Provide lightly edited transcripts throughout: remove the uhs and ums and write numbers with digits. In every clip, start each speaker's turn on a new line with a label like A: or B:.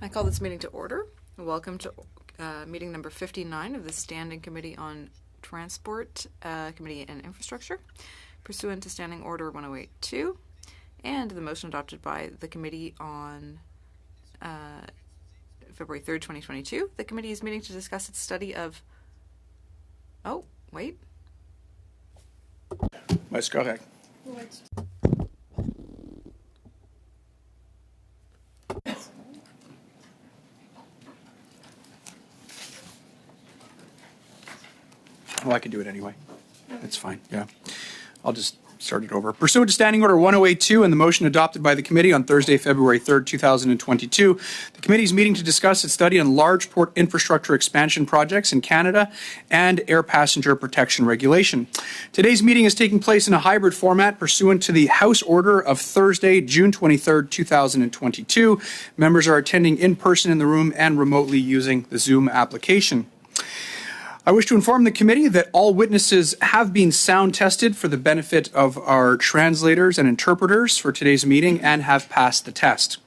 A: I call this meeting to order. Welcome to meeting number 59 of the Standing Committee on Transport, Committee and Infrastructure, pursuant to Standing Order 1082, and the motion adopted by the committee on February 3rd, 2022. The committee is meeting to discuss its study of... Oh, wait.
B: That's correct. Well, I can do it anyway. That's fine, yeah. I'll just start it over. Pursuant to Standing Order 1082 and the motion adopted by the committee on Thursday, February 3rd, 2022, the committee is meeting to discuss its study on large port infrastructure expansion projects in Canada and air passenger protection regulation. Today's meeting is taking place in a hybrid format pursuant to the House Order of Thursday, June 23rd, 2022. Members are attending in person in the room and remotely using the Zoom application. I wish to inform the committee that all witnesses have been sound tested for the benefit of our translators and interpreters for today's meeting and have passed the test.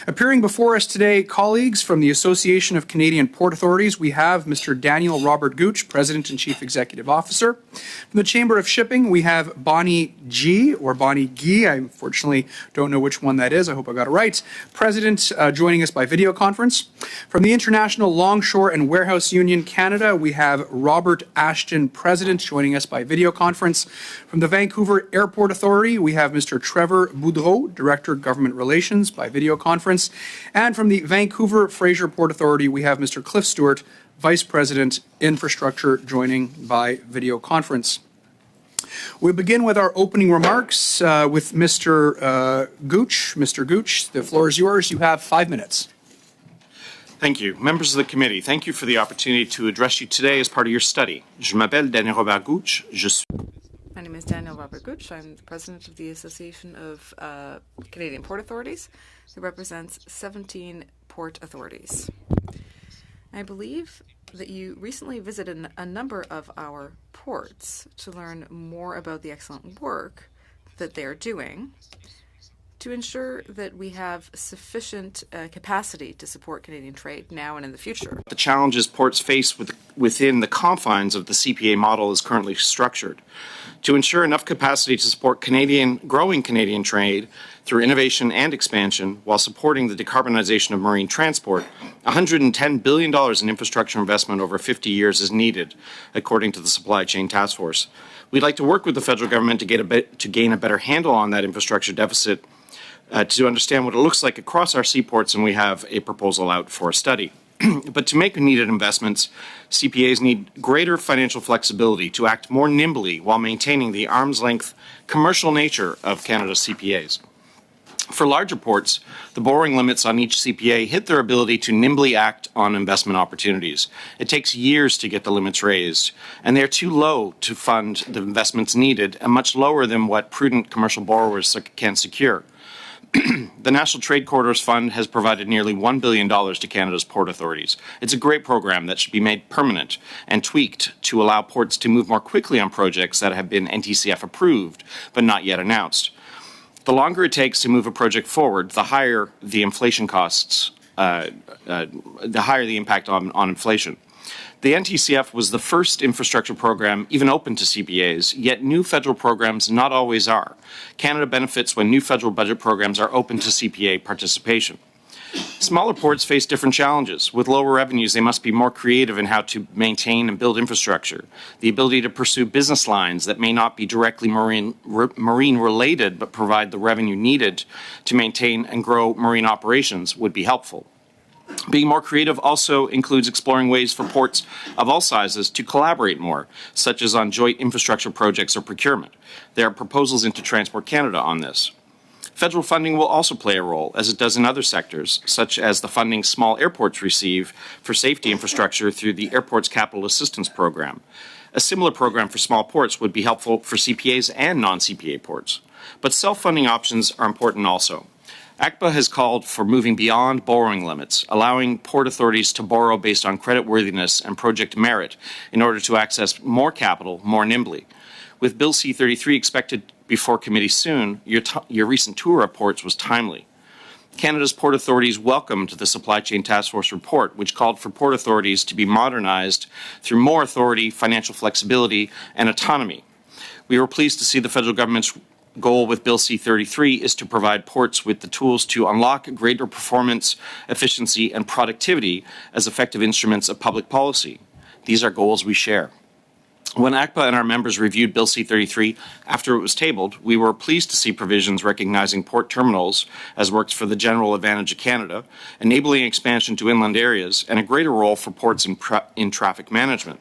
B: Appearing before us today, colleagues from the Association of Canadian Port Authorities, we have Mr. Daniel Robert Gooch, President and Chief Executive Officer. From the Chamber of Shipping, we have Bonnie G, or Bonnie Guy. I unfortunately don't know which one that is. I hope I got it right. President joining us by video conference. From the International Longshore and Warehouse Union Canada, we have Robert Ashton, President, joining us by video conference. From the Vancouver Airport Authority, we have Mr. Trevor Boudreau, Director of Government Relations, by video conference. And from the Vancouver Fraser Port Authority, we have Mr. Cliff Stewart, Vice President, Infrastructure, joining by video conference. We begin with our opening remarks with Mr. Gooch. Mr. Gooch, the floor is yours. You have 5 minutes.
C: Thank you. Members of the committee, thank you for the opportunity to address you today as part of your study. Je m'appelle Daniel Robert Gooch.
A: My name is Daniel Robert Gooch. I'm the president of the Association of Canadian Port Authorities, who represents 17 port authorities. I believe that you recently visited a number of our ports to learn more about the excellent work that they are doing to ensure that we have sufficient capacity to support Canadian trade now and in the future.
C: The challenges ports face within the confines of the CPA model is currently structured. To ensure enough capacity to support growing Canadian trade through innovation and expansion while supporting the decarbonization of marine transport, $110 billion in infrastructure investment over 50 years is needed, according to the Supply Chain Task Force. We'd like to work with the federal government to gain a better handle on that infrastructure deficit, to understand what it looks like across our seaports, and we have a proposal out for a study. But to make needed investments, CPAs need greater financial flexibility to act more nimbly while maintaining the arm's-length commercial nature of Canada's CPAs. For larger ports, the borrowing limits on each CPA hit their ability to nimbly act on investment opportunities. It takes years to get the limits raised, and they are too low to fund the investments needed and much lower than what prudent commercial borrowers can secure. The National Trade Corridors Fund has provided nearly $1 billion to Canada's port authorities. It's a great program that should be made permanent and tweaked to allow ports to move more quickly on projects that have been NTCF approved but not yet announced. The longer it takes to move a project forward, the higher the inflation costs, the higher the impact on inflation. The NTCF was the first infrastructure program even open to CPAs, yet new federal programs not always are. Canada benefits when new federal budget programs are open to CPA participation. Smaller ports face different challenges. With lower revenues, they must be more creative in how to maintain and build infrastructure. The ability to pursue business lines that may not be directly marine related but provide the revenue needed to maintain and grow marine operations would be helpful. Being more creative also includes exploring ways for ports of all sizes to collaborate more, such as on joint infrastructure projects or procurement. There are proposals into Transport Canada on this. Federal funding will also play a role, as it does in other sectors, such as the funding small airports receive for safety infrastructure through the Airports Capital Assistance Program. A similar program for small ports would be helpful for CPAs and non-CPA ports. But self-funding options are important also. ACPA has called for moving beyond borrowing limits, allowing port authorities to borrow based on creditworthiness and project merit in order to access more capital more nimbly. With Bill C-33 expected before committee soon, your recent tour of ports was timely. Canada's Port Authorities welcomed the Supply Chain Task Force report, which called for port authorities to be modernized through more authority, financial flexibility, and autonomy. We were pleased to see the federal government's goal with Bill C-33 is to provide ports with the tools to unlock greater performance, efficiency, and productivity as effective instruments of public policy. These are goals we share. When ACPA and our members reviewed Bill C-33 after it was tabled, we were pleased to see provisions recognizing port terminals as works for the general advantage of Canada, enabling expansion to inland areas, and a greater role for ports in traffic management.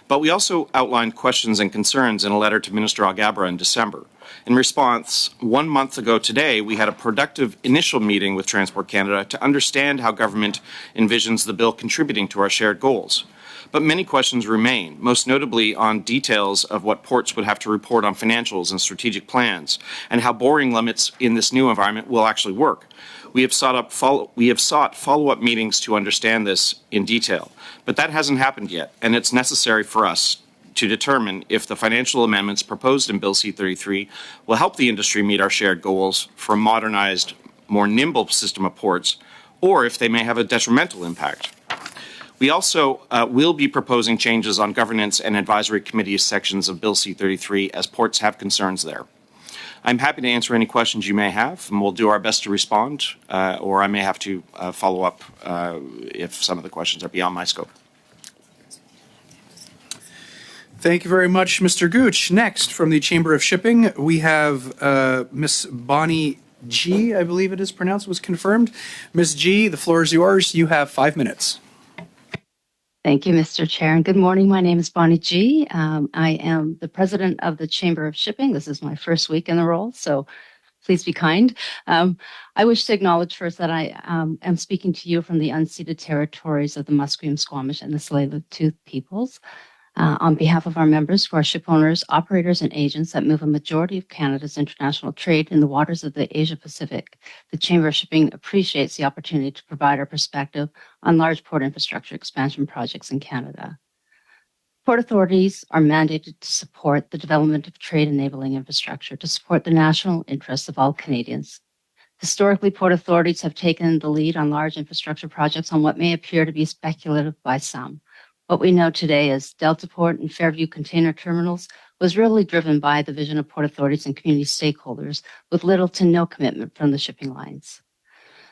C: But we also outlined questions and concerns in a letter to Minister Alghabra in December. In response, 1 month ago today, we had a productive initial meeting with Transport Canada to understand how government envisions the bill contributing to our shared goals. But many questions remain, most notably on details of what ports would have to report on financials and strategic plans, and how boring limits in this new environment will actually work. We have sought follow-up meetings to understand this in detail, but that hasn't happened yet, and it's necessary for us to determine if the financial amendments proposed in Bill C-33 will help the industry meet our shared goals for a modernized, more nimble system of ports, or if they may have a detrimental impact. We also will be proposing changes on governance and advisory committee sections of Bill C-33 as ports have concerns there. I'm happy to answer any questions you may have, and we'll do our best to respond, or I may have to follow up if some of the questions are beyond my scope.
B: Thank you very much, Mr. Gooch. Next, from the Chamber of Shipping, we have Ms. Bonnie G., I believe it is pronounced, was confirmed. Ms. G., the floor is yours. You have 5 minutes.
D: Thank you, Mr. Chair, and good morning. My name is Bonnie G. I am the president of the Chamber of Shipping. This is my first week in the role, so please be kind. I wish to acknowledge first that I am speaking to you from the unceded territories of the Musqueam, Squamish, and the Tsleil-Waututh peoples. On behalf of our members, who are ship owners, operators, and agents that move a majority of Canada's international trade in the waters of the Asia-Pacific, the Chamber of Shipping appreciates the opportunity to provide our perspective on large port infrastructure expansion projects in Canada. Port authorities are mandated to support the development of trade-enabling infrastructure to support the national interests of all Canadians. Historically, port authorities have taken the lead on large infrastructure projects on what may appear to be speculative by some. What we know today as Deltaport and Fairview container terminals was really driven by the vision of port authorities and community stakeholders with little to no commitment from the shipping lines.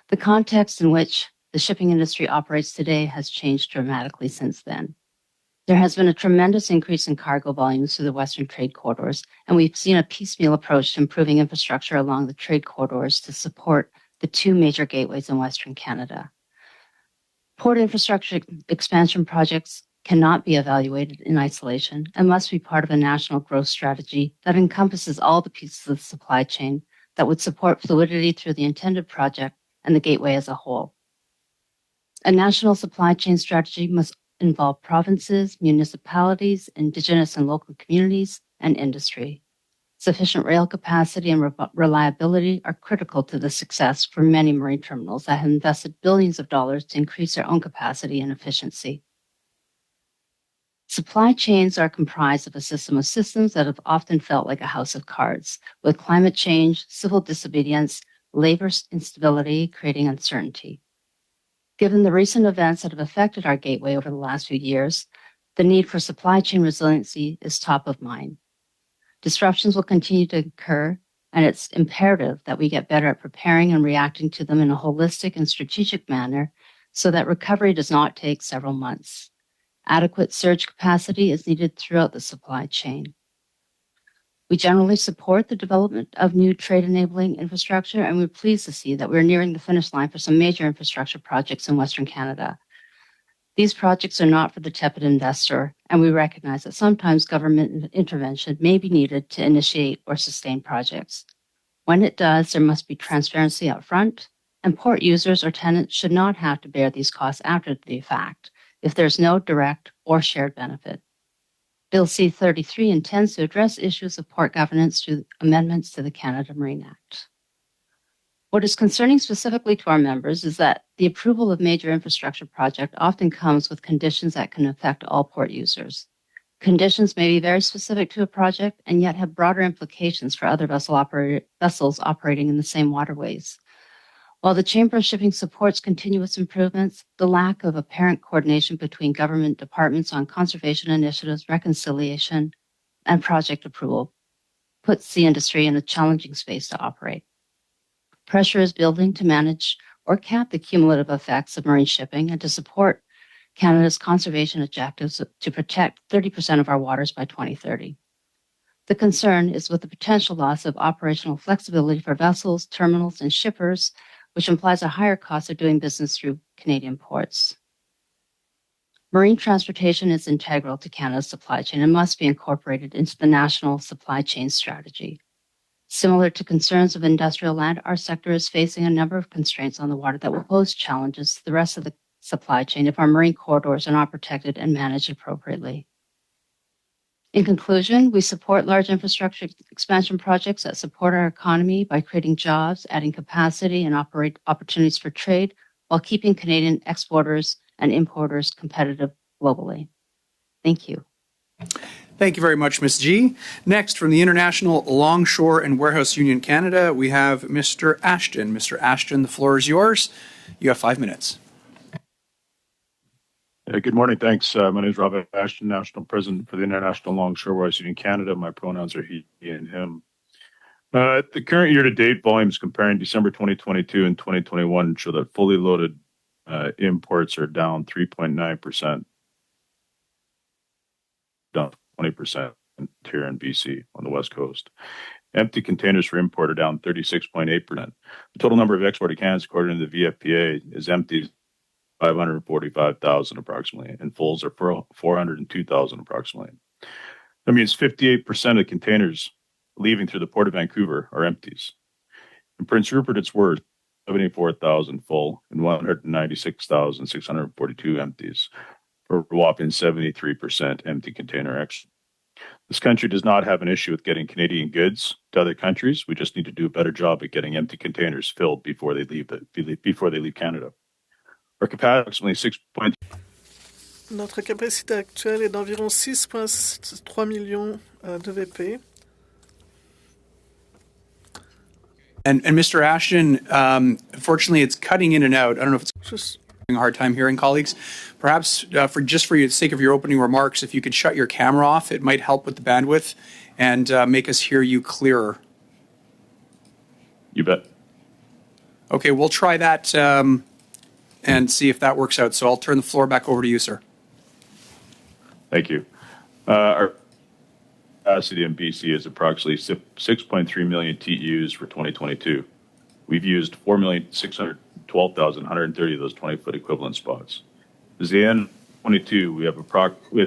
D: The context in which the shipping industry operates today has changed dramatically since then. There has been a tremendous increase in cargo volumes through the Western trade corridors, and we've seen a piecemeal approach to improving infrastructure along the trade corridors to support the two major gateways in Western Canada. Port infrastructure expansion projects cannot be evaluated in isolation and must be part of a national growth strategy that encompasses all the pieces of the supply chain that would support fluidity through the intended project and the gateway as a whole. A national supply chain strategy must involve provinces, municipalities, Indigenous and local communities, and industry. Sufficient rail capacity and reliability are critical to the success for many marine terminals that have invested billions of dollars to increase their own capacity and efficiency. Supply chains are comprised of a system of systems that have often felt like a house of cards, with climate change, civil disobedience, labor instability creating uncertainty. Given the recent events that have affected our gateway over the last few years, the need for supply chain resiliency is top of mind. Disruptions will continue to occur, and it's imperative that we get better at preparing and reacting to them in a holistic and strategic manner so that recovery does not take several months. Adequate surge capacity is needed throughout the supply chain. We generally support the development of new trade-enabling infrastructure, and we're pleased to see that we're nearing the finish line for some major infrastructure projects in Western Canada. These projects are not for the tepid investor, and we recognize that sometimes government intervention may be needed to initiate or sustain projects. When it does, there must be transparency up front, and port users or tenants should not have to bear these costs after the fact if there's no direct or shared benefit. Bill C-33 intends to address issues of port governance through amendments to the Canada Marine Act. What is concerning specifically to our members is that the approval of major infrastructure project often comes with conditions that can affect all port users. Conditions may be very specific to a project and yet have broader implications for other vessels operating in the same waterways. While the Chamber of Shipping supports continuous improvements, the lack of apparent coordination between government departments on conservation initiatives, reconciliation, and project approval puts the industry in a challenging space to operate. Pressure is building to manage or cap the cumulative effects of marine shipping and to support Canada's conservation objectives to protect 30% of our waters by 2030. The concern is with the potential loss of operational flexibility for vessels, terminals, and shippers, which implies a higher cost of doing business through Canadian ports. Marine transportation is integral to Canada's supply chain and must be incorporated into the national supply chain strategy. Similar to concerns of industrial land, our sector is facing a number of constraints on the water that will pose challenges to the rest of the supply chain if our marine corridors are not protected and managed appropriately. In conclusion, we support large infrastructure expansion projects that support our economy by creating jobs, adding capacity, and opportunities for trade while keeping Canadian exporters and importers competitive globally. Thank you.
B: Thank you very much, Ms. G. Next, from the International Longshore and Warehouse Union Canada, we have Mr. Ashton. Mr. Ashton, the floor is yours. You have 5 minutes.
E: Good morning. Thanks. My name is Robert Ashton, National President for the International Longshore Warehouse Union Canada. My pronouns are he and him. The current year-to-date volumes comparing December 2022 and 2021 show that fully loaded imports are down 3.9%, down 20% here in BC on the West Coast. Empty containers for import are down 36.8%. The total number of exported cans, according to the VFPA, is empty 545,000 approximately, and fulls are 402,000 approximately. That means 58% of containers leaving through the Port of Vancouver are empties. In Prince Rupert, it's worse, 74,000 full and 196,642 empties, for a whopping 73% empty container extra. This country does not have an issue with getting Canadian goods to other countries. We just need to do a better job at getting empty containers filled before they leave Canada. Our capacity is 6.
F: Notre capacité actuelle est d'environ 6,3 millions de VP.
B: And Mr. Ashton, unfortunately, it's cutting in and out. I don't know if it's having a hard time hearing colleagues. Perhaps for the sake of your opening remarks, if you could shut your camera off, it might help with the bandwidth and make us hear you clearer.
E: You bet.
B: Okay, we'll try that and see if that works out. So I'll turn the floor back over to you, sir.
E: Thank you. Our capacity in BC is approximately 6.3 million TEUs for 2022. We've used 4,612,130 of those 20-foot equivalent spots. As the end of 2022, we have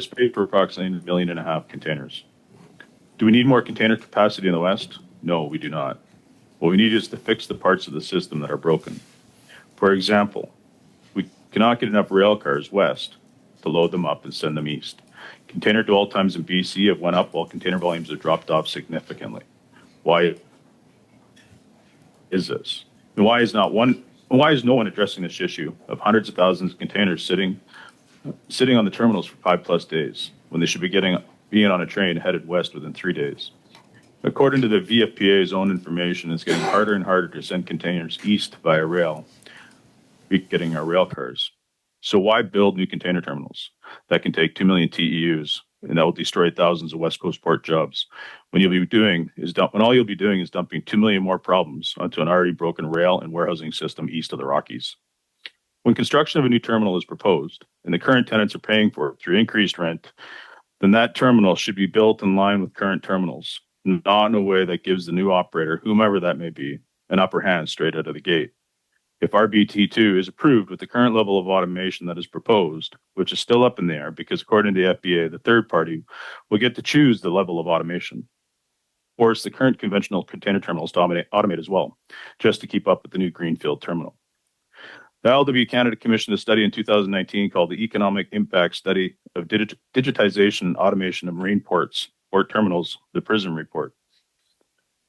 E: space for approximately 1.5 million containers. Do we need more container capacity in the West? No, we do not. What we need is to fix the parts of the system that are broken. For example, we cannot get enough rail cars west to load them up and send them east. Container dwell times in BC have went up while container volumes have dropped off significantly. Why is this? And why is no one addressing this issue of hundreds of thousands of containers sitting on the terminals for 5+ days when they should be being on a train headed west within 3 days? According to the VFPA's own information, it's getting harder and harder to send containers east via rail, getting our rail cars. So why build new container terminals that can take 2 million TEUs and that will destroy thousands of West Coast port jobs when all you'll be doing is dumping 2 million more problems onto an already broken rail and warehousing system east of the Rockies? When construction of a new terminal is proposed and the current tenants are paying for it through increased rent, then that terminal should be built in line with current terminals, not in a way that gives the new operator, whomever that may be, an upper hand straight out of the gate. If RBT2 is approved with the current level of automation that is proposed, which is still up in the air because according to the FBA, the third party will get to choose the level of automation. Force the current conventional container terminals to automate as well, just to keep up with the new Greenfield terminal. The LW Canada commissioned a study in 2019 called the Economic Impact Study of Digitization and Automation of Marine Port Terminals, the PRISM report.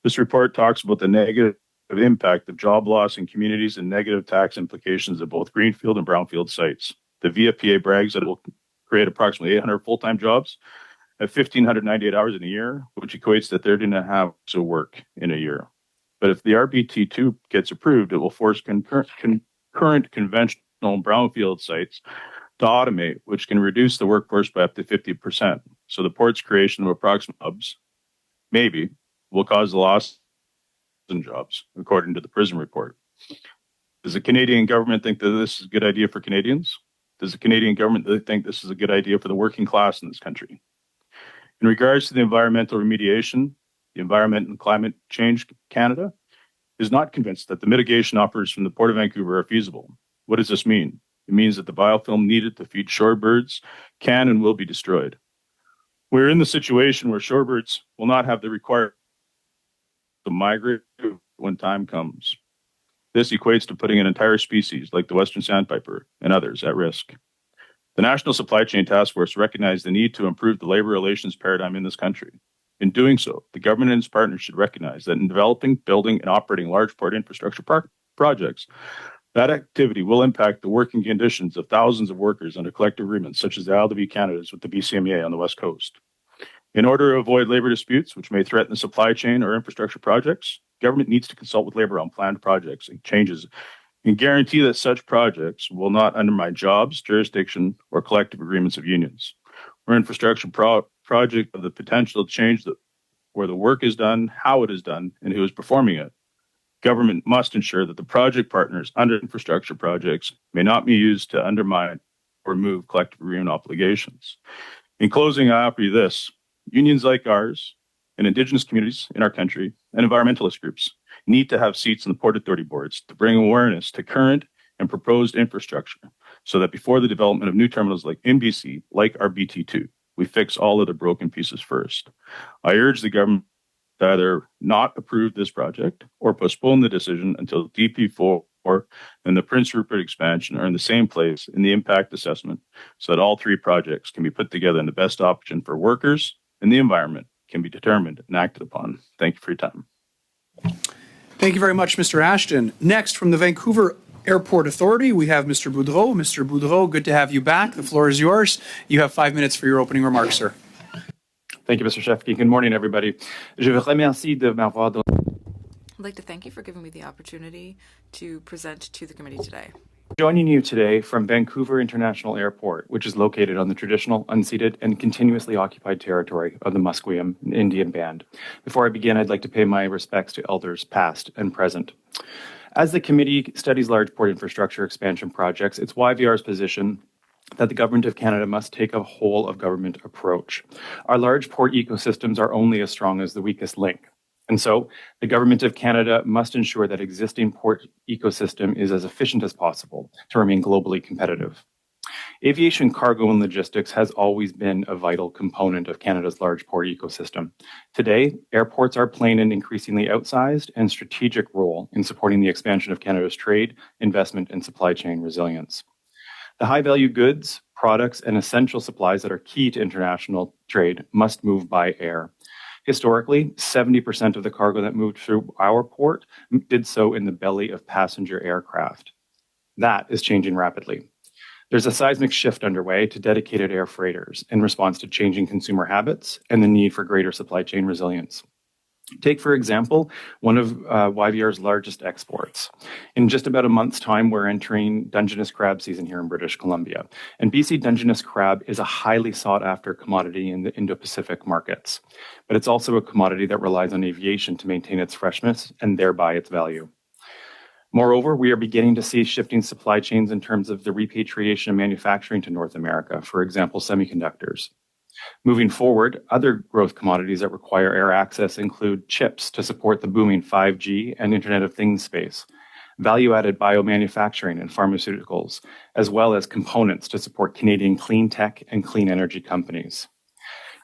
E: This report talks about the negative impact of job loss in communities and negative tax implications of both greenfield and brownfield sites. The VFPA brags that it will create approximately 800 full-time jobs at 1,598 hours in a year, which equates to 30.5 hours of work in a year. But if the RBT2 gets approved, it will force current conventional brownfield sites to automate, which can reduce the workforce by up to 50%. So the port's creation of approximate hubs, maybe, will cause the loss in jobs, according to the PRISM report. Does the Canadian government think that this is a good idea for Canadians? Does the Canadian government think this is a good idea for the working class in this country? In regards to the environmental remediation, the Environment and Climate Change Canada is not convinced that the mitigation offers from the Port of Vancouver are feasible. What does this mean? It means that the biofilm needed to feed shorebirds can and will be destroyed. We're in the situation where shorebirds will not have the required to migrate when time comes. This equates to putting an entire species like the Western Sandpiper and others at risk. The National Supply Chain Task Force recognized the need to improve the labor relations paradigm in this country. In doing so, the government and its partners should recognize that in developing, building, and operating large port infrastructure projects, that activity will impact the working conditions of thousands of workers under collective agreements, such as the ILWU Canada's with the BCMEA on the West Coast. In order to avoid labor disputes, which may threaten the supply chain or infrastructure projects, government needs to consult with labor on planned projects and changes and guarantee that such projects will not undermine jobs, jurisdiction, or collective agreements of unions. Or infrastructure project of the potential to change where the work is done, how it is done, and who is performing it. Government must ensure that the project partners under infrastructure projects may not be used to undermine or remove collective agreement obligations. In closing, I offer you this. Unions like ours and Indigenous communities in our country and environmentalist groups need to have seats in the Port Authority boards to bring awareness to current and proposed infrastructure so that before the development of new terminals like in BC, like our BT2, we fix all of the broken pieces first. I urge the government to either not approve this project or postpone the decision until DP4 and the Prince Rupert expansion are in the same place in the impact assessment so that all three projects can be put together in the best option for workers and the environment can be determined and acted upon. Thank you for your time.
B: Thank you very much, Mr. Ashton. Next, from the Vancouver Airport Authority, we have Mr. Boudreau. Mr. Boudreau, good to have you back. The floor is yours. You have 5 minutes for your opening remarks, sir.
G: Thank you, Mr. Shefke. Good morning, everybody. Je vous remercie de m'avoir donné.
A: I'd like to thank you for giving me the opportunity to present to the committee today.
G: Joining you today from Vancouver International Airport, which is located on the traditional, unceded, and continuously occupied territory of the Musqueam Indian Band. Before I begin, I'd like to pay my respects to elders past and present. As the committee studies large port infrastructure expansion projects, it's YVR's position that the Government of Canada must take a whole of government approach. Our large port ecosystems are only as strong as the weakest link. And so the Government of Canada must ensure that existing port ecosystem is as efficient as possible to remain globally competitive. Aviation cargo and logistics has always been a vital component of Canada's large port ecosystem. Today, airports are playing an increasingly outsized and strategic role in supporting the expansion of Canada's trade, investment, and supply chain resilience. The high-value goods, products, and essential supplies that are key to international trade must move by air. Historically, 70% of the cargo that moved through our port did so in the belly of passenger aircraft. That is changing rapidly. There's a seismic shift underway to dedicated air freighters in response to changing consumer habits and the need for greater supply chain resilience. Take, for example, one of YVR's largest exports. In just about a month's time, we're entering Dungeness crab season here in British Columbia. And BC Dungeness crab is a highly sought-after commodity in the Indo-Pacific markets. But it's also a commodity that relies on aviation to maintain its freshness and thereby its value. Moreover, we are beginning to see shifting supply chains in terms of the repatriation of manufacturing to North America, for example, semiconductors. Moving forward, other growth commodities that require air access include chips to support the booming 5G and Internet of Things space, value-added biomanufacturing and pharmaceuticals, as well as components to support Canadian clean tech and clean energy companies.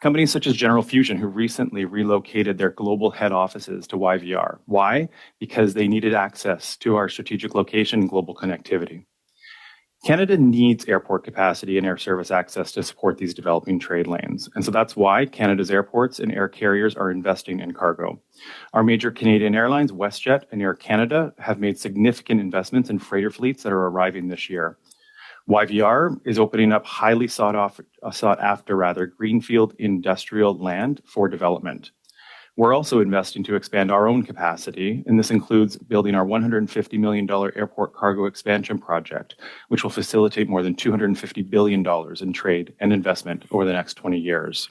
G: Companies such as General Fusion, who recently relocated their global head offices to YVR. Why? Because they needed access to our strategic location and global connectivity. Canada needs airport capacity and air service access to support these developing trade lanes. And so that's why Canada's airports and air carriers are investing in cargo. Our major Canadian airlines, WestJet and Air Canada, have made significant investments in freighter fleets that are arriving this year. YVR is opening up highly sought after greenfield industrial land for development. We're also investing to expand our own capacity, and this includes building our $150 million airport cargo expansion project, which will facilitate more than $250 billion in trade and investment over the next 20 years.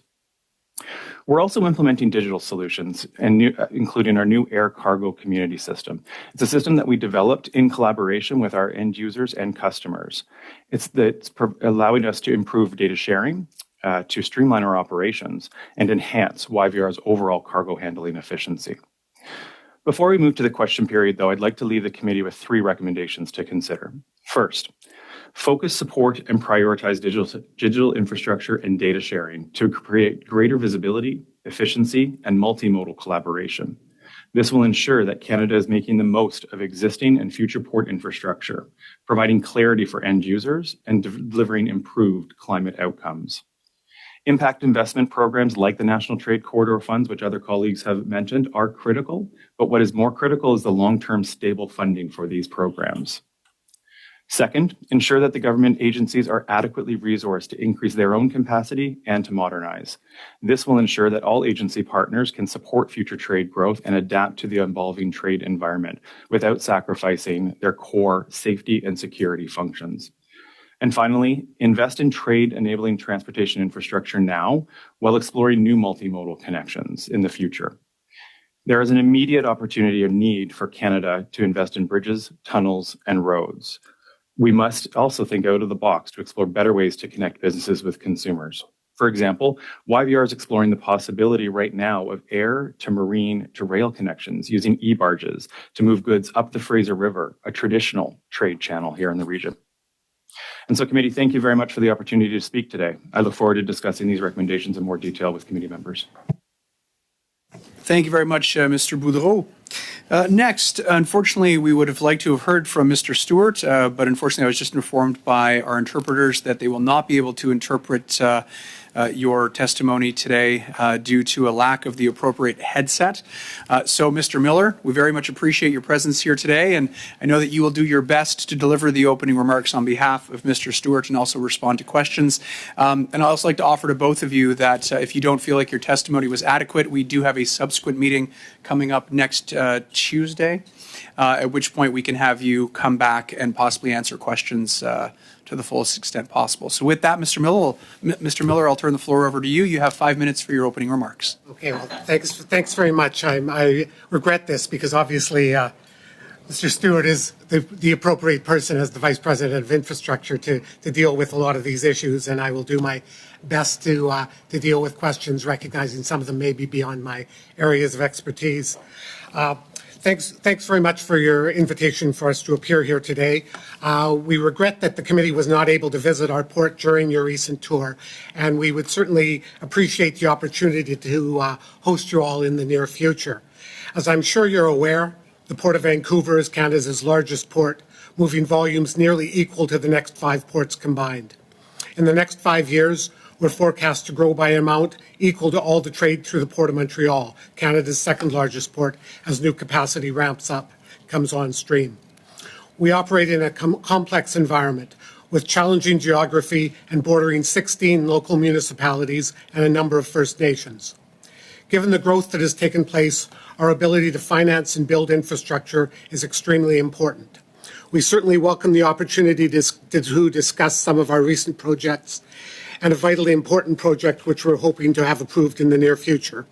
G: We're also implementing digital solutions, including our new air cargo community system. It's a system that we developed in collaboration with our end users and customers. It's allowing us to improve data sharing, to streamline our operations, and enhance YVR's overall cargo handling efficiency. Before we move to the question period, though, I'd like to leave the committee with 3 recommendations to consider. First, focus, support, and prioritize digital infrastructure and data sharing to create greater visibility, efficiency, and multimodal collaboration. This will ensure that Canada is making the most of existing and future port infrastructure, providing clarity for end users and delivering improved climate outcomes. Impact investment programs like the National Trade Corridor Funds, which other colleagues have mentioned, are critical, but what is more critical is the long-term stable funding for these programs. Second, ensure that the government agencies are adequately resourced to increase their own capacity and to modernize. This will ensure that all agency partners can support future trade growth and adapt to the evolving trade environment without sacrificing their core safety and security functions. And finally, invest in trade-enabling transportation infrastructure now while exploring new multimodal connections in the future. There is an immediate opportunity or need for Canada to invest in bridges, tunnels, and roads. We must also think out of the box to explore better ways to connect businesses with consumers. For example, YVR is exploring the possibility right now of air to marine to rail connections using e-barges to move goods up the Fraser River, a traditional trade channel here in the region. And so, committee, thank you very much for the opportunity to speak today. I look forward to discussing these recommendations in more detail with committee members.
B: Thank you very much, Mr. Boudreau. Next, unfortunately, we would have liked to have heard from Mr. Stewart, but unfortunately I was just informed by our interpreters that they will not be able to interpret your testimony today due to a lack of the appropriate headset. So, Mr. Miller, we very much appreciate your presence here today, and I know that you will do your best to deliver the opening remarks on behalf of Mr. Stewart and also respond to questions. And I'd also like to offer to both of you that if you don't feel like your testimony was adequate, we do have a subsequent meeting coming up next Tuesday, at which point we can have you come back and possibly answer questions to the fullest extent possible. So with that, Mr. Miller, I'll turn the floor over to you. You have 5 minutes for your opening remarks.
H: Okay, well, thanks very much. I regret this because obviously Mr. Stewart is the appropriate person as the Vice President of Infrastructure to deal with a lot of these issues, and I will do my best to deal with questions, recognizing some of them may be beyond my areas of expertise. Thanks very much for your invitation for us to appear here today. We regret that the committee was not able to visit our port during your recent tour, and we would certainly appreciate the opportunity to host you all in the near future. As I'm sure you're aware, the Port of Vancouver is Canada's largest port, moving volumes nearly equal to the next 5 ports combined. In the next 5 years, we're forecast to grow by an amount equal to all the trade through the Port of Montreal, Canada's second largest port, as new capacity ramps up, comes on stream. We operate in a complex environment with challenging geography and bordering 16 local municipalities and a number of First Nations. Given the growth that has taken place, our ability to finance and build infrastructure is extremely important. We certainly welcome the opportunity to discuss some of our recent projects and a vitally important project which we're hoping to have approved in the near future.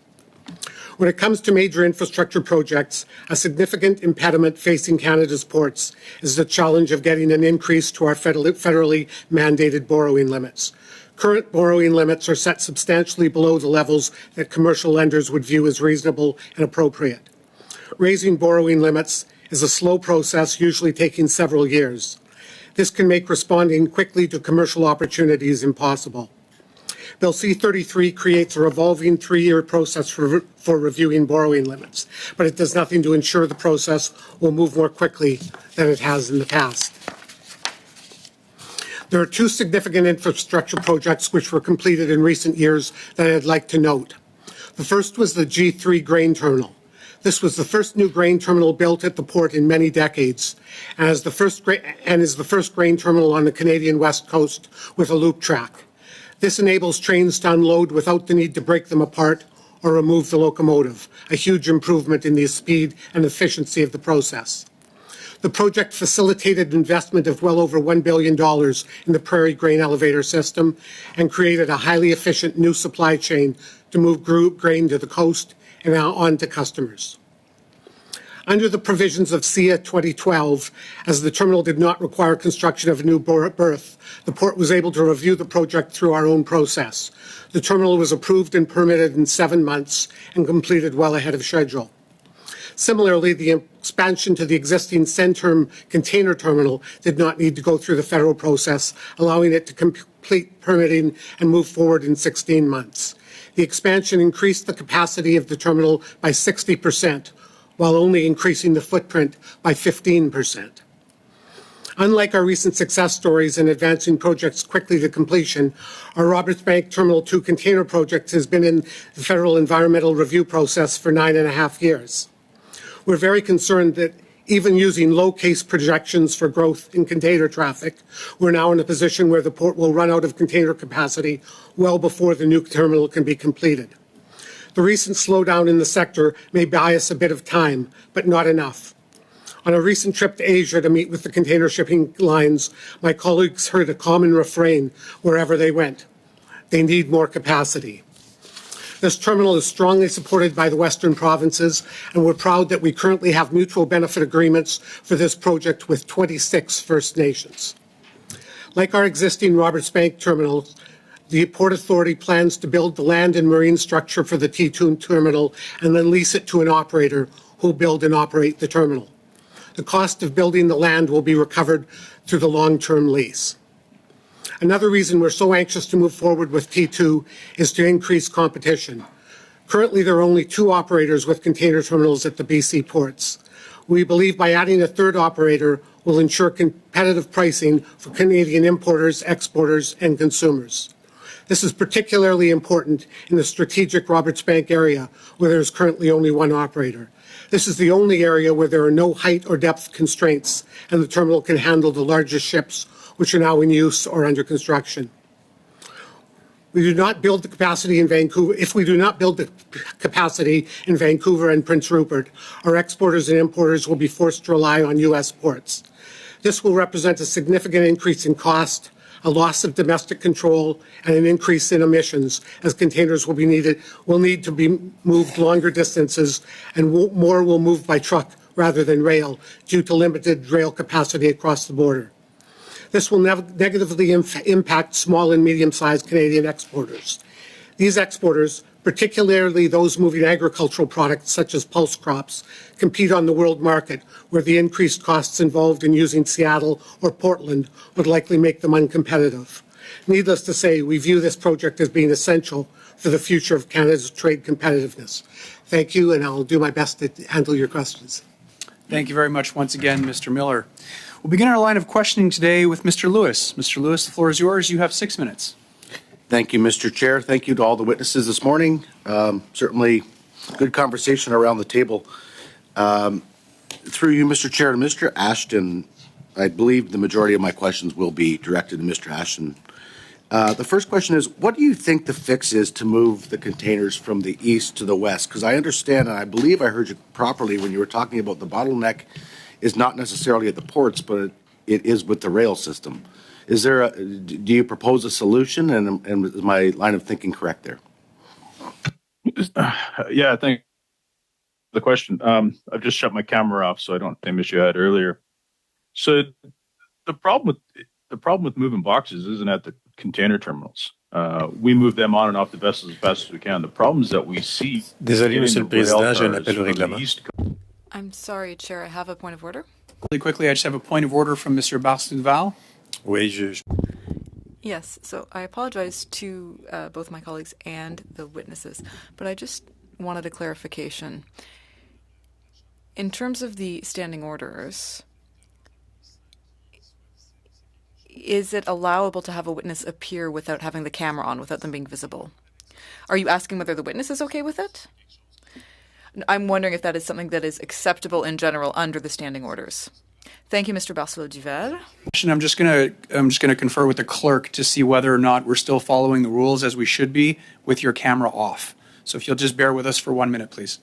H: When it comes to major infrastructure projects, a significant impediment facing Canada's ports is the challenge of getting an increase to our federally mandated borrowing limits. Current borrowing limits are set substantially below the levels that commercial lenders would view as reasonable and appropriate. Raising borrowing limits is a slow process, usually taking several years. This can make responding quickly to commercial opportunities impossible. Bill C-33 creates a revolving 3-year process for reviewing borrowing limits, but it does nothing to ensure the process will move more quickly than it has in the past. There are 2 significant infrastructure projects which were completed in recent years that I'd like to note. The first was the G3 grain terminal. This was the first new grain terminal built at the port in many decades, and is the first grain terminal on the Canadian West Coast with a loop track. This enables trains to unload without the need to break them apart or remove the locomotive, a huge improvement in the speed and efficiency of the process. The project facilitated investment of well over $1 billion in the Prairie Grain Elevator System and created a highly efficient new supply chain to move grain to the coast and on to customers. Under the provisions of SIA 2012, as the terminal did not require construction of a new berth, the port was able to review the project through our own process. The terminal was approved and permitted in 7 months and completed well ahead of schedule. Similarly, the expansion to the existing Centerm container terminal did not need to go through the federal process, allowing it to complete permitting and move forward in 16 months. The expansion increased the capacity of the terminal by 60%, while only increasing the footprint by 15%. Unlike our recent success stories in advancing projects quickly to completion, our Roberts Bank Terminal 2 container project has been in the federal environmental review process for 9.5 years. We're very concerned that even using low case projections for growth in container traffic, we're now in a position where the port will run out of container capacity well before the new terminal can be completed. The recent slowdown in the sector may buy us a bit of time, but not enough. On a recent trip to Asia to meet with the container shipping lines, my colleagues heard a common refrain wherever they went: they need more capacity. This terminal is strongly supported by the Western provinces, and we're proud that we currently have mutual benefit agreements for this project with 26 First Nations. Like our existing Roberts Bank terminals, the Port Authority plans to build the land and marine structure for the T2 terminal and then lease it to an operator who will build and operate the terminal. The cost of building the land will be recovered through the long-term lease. Another reason we're so anxious to move forward with T2 is to increase competition. Currently, there are only 2 operators with container terminals at the BC ports. We believe by adding a third operator will ensure competitive pricing for Canadian importers, exporters, and consumers. This is particularly important in the strategic Roberts Bank area, where there is currently only 1 operator. This is the only area where there are no height or depth constraints, and the terminal can handle the largest ships, which are now in use or under construction. We do not build the capacity in Vancouver. If we do not build the capacity in Vancouver and Prince Rupert, our exporters and importers will be forced to rely on U.S. ports. This will represent a significant increase in cost, a loss of domestic control, and an increase in emissions, as containers will need to be moved longer distances, and more will move by truck rather than rail due to limited rail capacity across the border. This will negatively impact small and medium-sized Canadian exporters. These exporters, particularly those moving agricultural products such as pulse crops, compete on the world market, where the increased costs involved in using Seattle or Portland would likely make them uncompetitive. Needless to say, we view this project as being essential for the future of Canada's trade competitiveness. Thank you, and I'll do my best to handle your questions.
B: Thank you very much once again, Mr. Miller. We'll begin our line of questioning today with Mr. Lewis. Mr. Lewis, the floor is yours. You have 6 minutes.
I: Thank you, Mr. Chair. Thank you to all the witnesses this morning. Certainly good conversation around the table. Through you, Mr. Chair, and Mr. Ashton, I believe the majority of my questions will be directed to Mr. Ashton. The first question is, what do you think the fix is to move the containers from the east to the west? Because I understand, and I believe I heard you properly when you were talking about the bottleneck is not necessarily at the ports, but it is with the rail system. Is there do you propose a solution, and is my line of thinking correct there?
E: Yeah, I think the question. I've just shut my camera off, so I don't have the same issue I had earlier. So the problem with moving boxes isn't at the container terminals. We move them on and off the vessels as fast as we can. The problem is that we see.
J: Désolé, Monsieur le Président, j'ai un appel au règlement.
A: I'm sorry, Chair, I have a point of order.
B: Really quickly, I just have a point of order from Mr. Barstuval.
J: Oui, je...
A: Yes, so I apologize to both my colleagues and the witnesses, but I just wanted a clarification. In terms of the standing orders, is it allowable to have a witness appear without having the camera on, without them being visible? Are you asking whether the witness is okay with it? I'm wondering if that is something that is acceptable in general under the standing orders. Thank you, Mr. Barcelot-Duval.
B: I'm just gonna confer with the clerk to see whether or not we're still following the rules as we should be with your camera off. So if you'll just bear with us for 1 minute, please.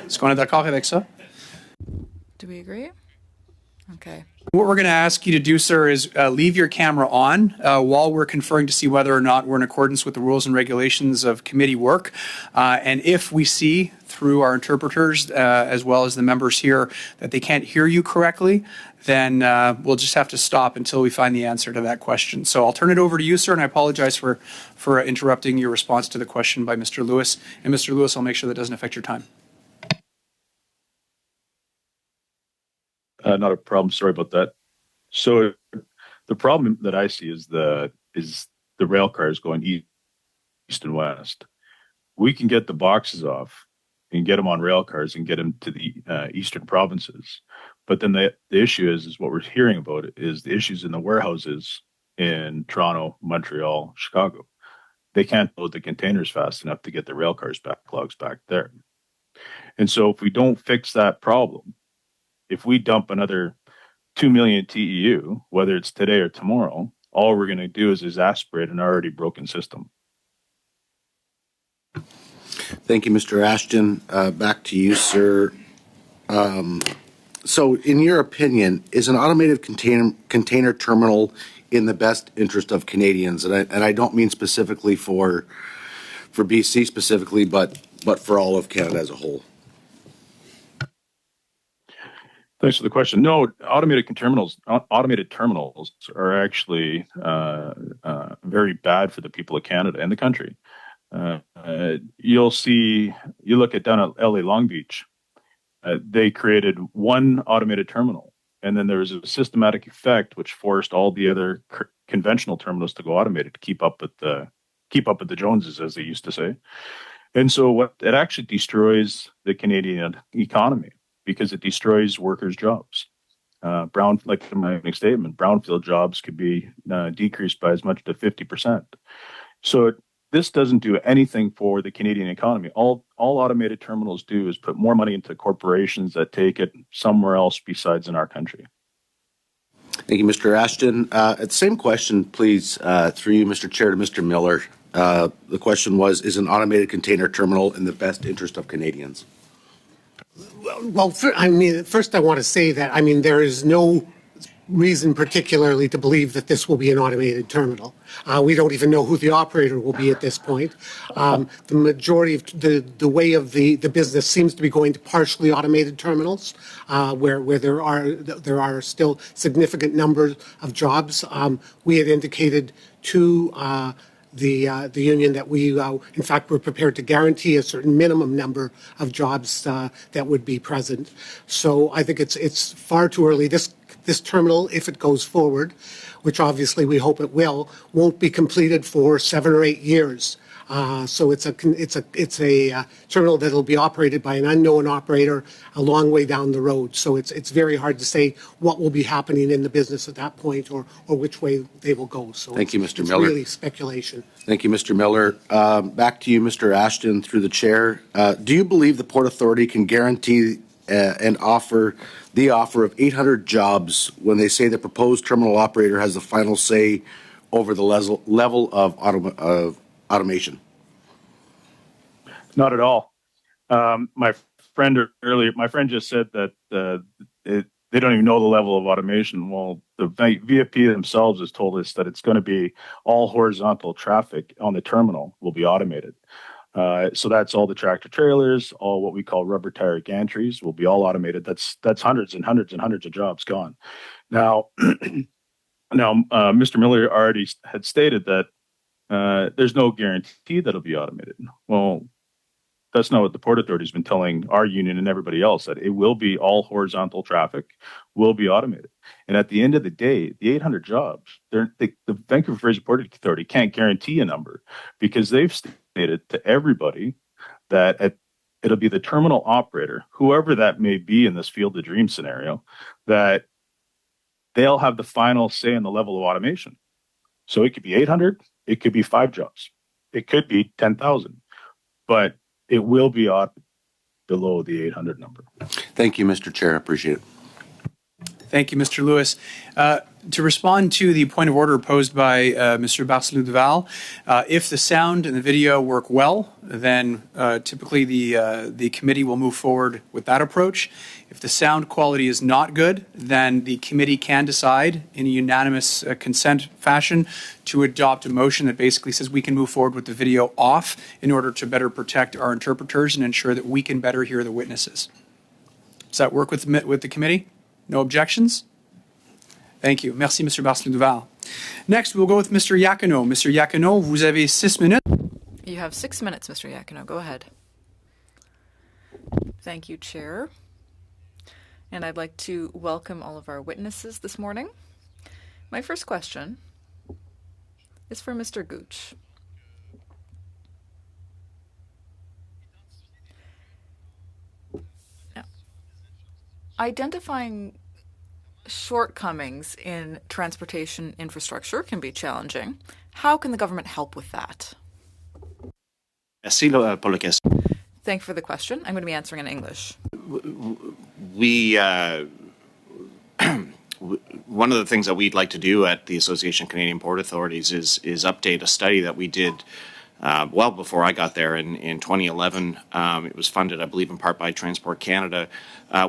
B: Est-ce qu'on est d'accord avec ça?
A: Do we agree? Okay.
B: What we're going to ask you to do, sir, is leave your camera on while we're conferring to see whether or not we're in accordance with the rules and regulations of committee work. And if we see through our interpreters, as well as the members here, that they can't hear you correctly, then we'll just have to stop until we find the answer to that question. So I'll turn it over to you, sir, and I apologize for interrupting your response to the question by Mr. Lewis. And Mr. Lewis, I'll make sure that doesn't affect your time.
E: Not a problem. Sorry about that. So the problem that I see is the rail cars going east and west. We can get the boxes off and get them on rail cars and get them to the eastern provinces. But then the issue is what we're hearing about is the issues in the warehouses in Toronto, Montreal, Chicago. They can't load the containers fast enough to get the rail cars backlogs back there. And so if we don't fix that problem, if we dump another 2 million TEU, whether it's today or tomorrow, all we're going to do is exasperate an already broken system.
I: Thank you, Mr. Ashton. Back to you, sir. So in your opinion, is an automated container terminal in the best interest of Canadians? And I don't mean specifically for BC specifically, but for all of Canada as a whole.
E: Thanks for the question. No, automated terminals are actually very bad for the people of Canada and the country. You look at down at LA Long Beach, they created one automated terminal, and then there was a systematic effect which forced all the other conventional terminals to go automated to keep up with the Joneses, as they used to say. And so it actually destroys the Canadian economy, because it destroys workers' jobs. Like in my opening statement, brownfield jobs could be decreased by as much as 50%. So this doesn't do anything for the Canadian economy. All automated terminals do is put more money into corporations that take it somewhere else besides in our country.
I: Thank you, Mr. Ashton. Same question, please, through you, Mr. Chair, to Mr. Miller. The question was, is an automated container terminal in the best interest of Canadians?
H: Well, first I want to say that, there is no reason particularly to believe that this will be an automated terminal. We don't even know who the operator will be at this point. The majority of the way of the business seems to be going to partially automated terminals, where there are still significant numbers of jobs. We had indicated to the union that we, in fact, were prepared to guarantee a certain minimum number of jobs that would be present. So I think it's far too early. This terminal, if it goes forward, which obviously we hope it will, won't be completed for 7 or 8 years. So it's a terminal that will be operated by an unknown operator a long way down the road. So it's very hard to say what will be happening in the business at that point, or which way they will go. So
I: thank you, Mr.
H: It's
I: Miller.
H: really speculation.
I: Thank you, Mr. Miller. Back to you, Mr. Ashton, through the chair. Do you believe the Port Authority can guarantee and offer of 800 jobs when they say the proposed terminal operator has the final say over the level of automation?
E: Not at all. My friend just said that they don't even know the level of automation. Well, the VFP themselves has told us that it's going to be all horizontal traffic on the terminal will be automated. So that's all the tractor trailers, all what we call rubber tire gantries will be all automated. That's hundreds and hundreds and hundreds of jobs gone. Now, Mr. Miller already had stated that there's no guarantee that it'll be automated. Well, that's not what the Port Authority has been telling our union and everybody else, that it will be all horizontal traffic will be automated. And at the end of the day, the 800 jobs, the Vancouver Fraser Port Authority can't guarantee a number, because they've stated to everybody that it'll be the terminal operator, whoever that may be in this Field of Dreams scenario, that they'll have the final say in the level of automation. So it could be 800, it could be 5 jobs, it could be 10,000, but it will be below the 800 number.
I: Thank you, Mr. Chair. Appreciate it.
B: Thank you, Mr. Lewis. To respond to the point of order posed by Mr. Barcelou-Duval, if the sound and the video work well, then typically the committee will move forward with that approach. If the sound quality is not good, then the committee can decide in a unanimous consent fashion to adopt a motion that basically says we can move forward with the video off in order to better protect our interpreters and ensure that we can better hear the witnesses. Does that work with the committee? No objections? Thank you. Merci, Mr. Barcelou-Duval. Next, we'll go with Mr. Iacono. Mr. Iacono, vous avez 6 minutes.
A: You have 6 minutes, Mr. Iacono. Go ahead. Thank you, Chair. And I'd like to welcome all of our witnesses this morning. My first question is for Mr. Gooch. Now, identifying shortcomings in transportation infrastructure can be challenging. How can the government help with that?
C: Merci pour la question.
A: Thank you for the question. I'm going to be answering in English.
C: One of the things that we'd like to do at the Association of Canadian Port Authorities is update a study that we did well before I got there in 2011. It was funded, I believe, in part by Transport Canada,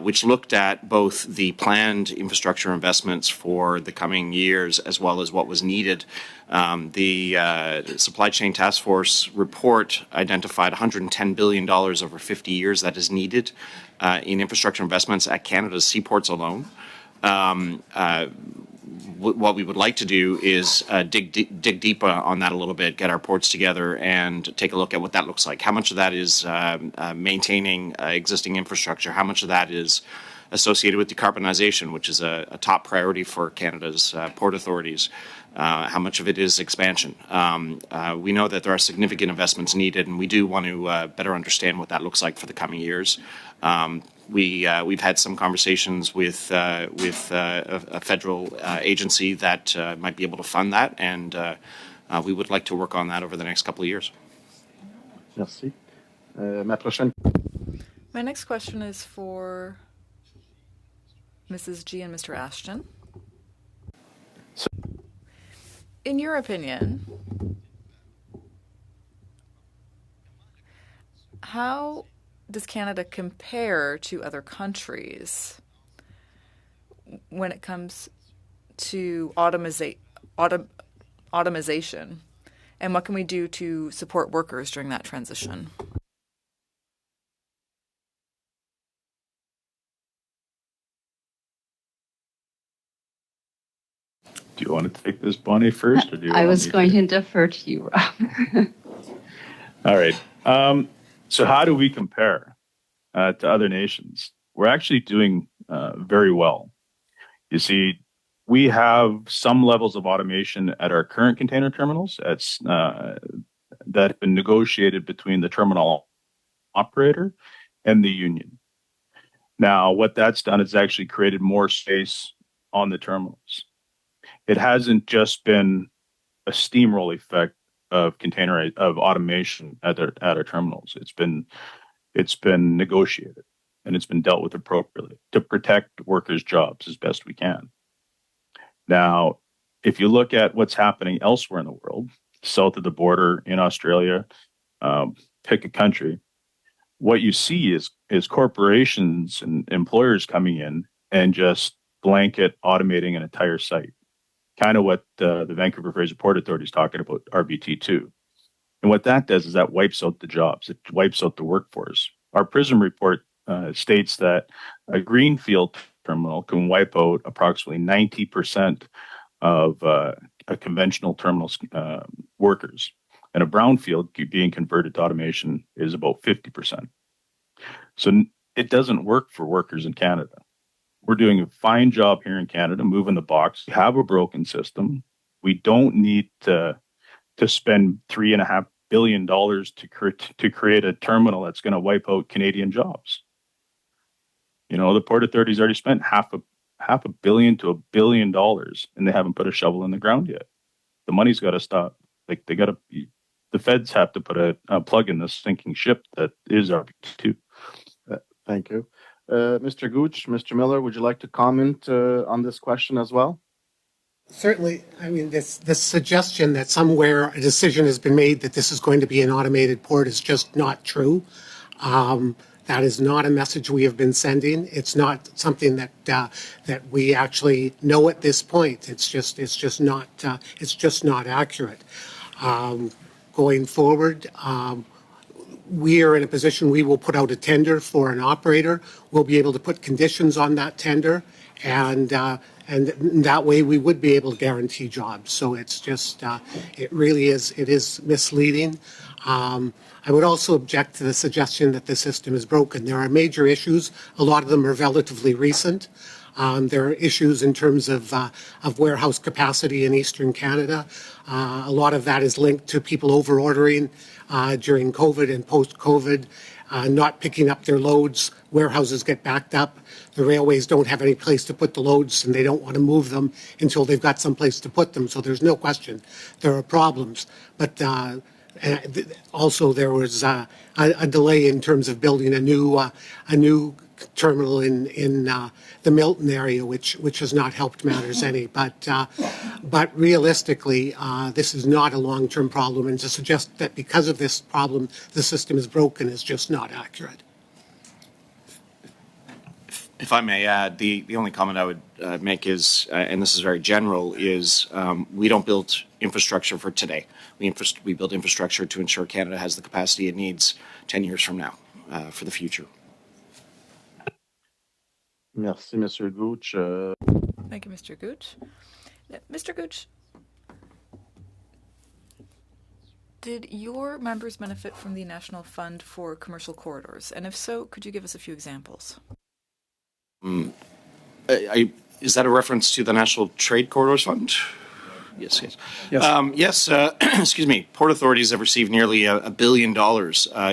C: which looked at both the planned infrastructure investments for the coming years as well as what was needed. The Supply Chain Task Force report identified $110 billion over 50 years that is needed in infrastructure investments at Canada's seaports alone. What we would like to do is dig deep on that a little bit, get our ports together, and take a look at what that looks like. How much of that is maintaining existing infrastructure? How much of that is associated with decarbonization, which is a top priority for Canada's port authorities? How much of it is expansion? We know that there are significant investments needed, and we do want to better understand what that looks like for the coming years. We've had some conversations with a federal agency that might be able to fund that, and we would like to work on that over the next couple of years.
K: Merci.
A: My next question is for Mrs. G and Mr. Ashton. In your opinion, how does Canada compare to other countries when it comes to automation? And what can we do to support workers during that transition?
E: Do you want to take this, Bonnie, first? Or do you
D: I
E: want
D: was
E: me
D: going to defer to you, Rob.
E: All right. So how do we compare to other nations? We're actually doing very well. You see, we have some levels of automation at our current container terminals that have been negotiated between the terminal operator and the union. Now, what that's done is actually created more space on the terminals. It hasn't just been a steamroll effect of automation at our terminals. It's been negotiated, and it's been dealt with appropriately to protect workers' jobs as best we can. Now, if you look at what's happening elsewhere in the world, south of the border in Australia, pick a country, what you see is corporations and employers coming in and just blanket automating an entire site. Kind of what the Vancouver Fraser Port Authority is talking about, RBT2. And what that does is that wipes out the jobs. It wipes out the workforce. Our PRISM report states that a greenfield terminal can wipe out approximately 90% of a conventional terminal's workers. And a brownfield being converted to automation is about 50%. So it doesn't work for workers in Canada. We're doing a fine job here in Canada, moving the box. We have a broken system. We don't need to spend $3.5 billion to create a terminal that's going to wipe out Canadian jobs. You know, the Port Authority's already spent half $500 million to $1 billion, and they haven't put a shovel in the ground yet. The money's got to stop. Like the feds have to put a plug in this sinking ship that is RB2.
I: Thank you. Mr. Gooch, Mr. Miller, would you like to comment on this question as well?
H: Certainly. I mean, this suggestion that somewhere a decision has been made that this is going to be an automated port is just not true. That is not a message we have been sending. It's not something that that we actually know at this point. It's just not accurate. Going forward, we are in a position we will put out a tender for an operator. We'll be able to put conditions on that tender, and that way we would be able to guarantee jobs. So it's just it is misleading. I would also object to the suggestion that the system is broken. There are major issues. A lot of them are relatively recent. There are issues in terms of warehouse capacity in Eastern Canada. A lot of that is linked to people over-ordering during COVID and post-COVID, not picking up their loads. Warehouses get backed up. The railways don't have any place to put the loads, and they don't want to move them until they've got some place to put them. So there's no question there are problems. But also there was a delay in terms of building a new terminal in the Milton area, which has not helped matters any. But realistically, this is not a long-term problem, and to suggest that because of this problem the system is broken is just not accurate.
C: If I may add, the only comment I would make is, and this is very general, is we don't build infrastructure for today. We build infrastructure to ensure Canada has the capacity it needs 10 years from now for the future.
I: Merci, Mr. Gooch.
A: Thank you, Mr. Gooch. Mr. Gooch, did your members benefit from the National Fund for Commercial Corridors? And if so, could you give us a few examples?
C: Is that a reference to the National Trade Corridors Fund? Yes. Excuse me. Port authorities have received nearly $1 billion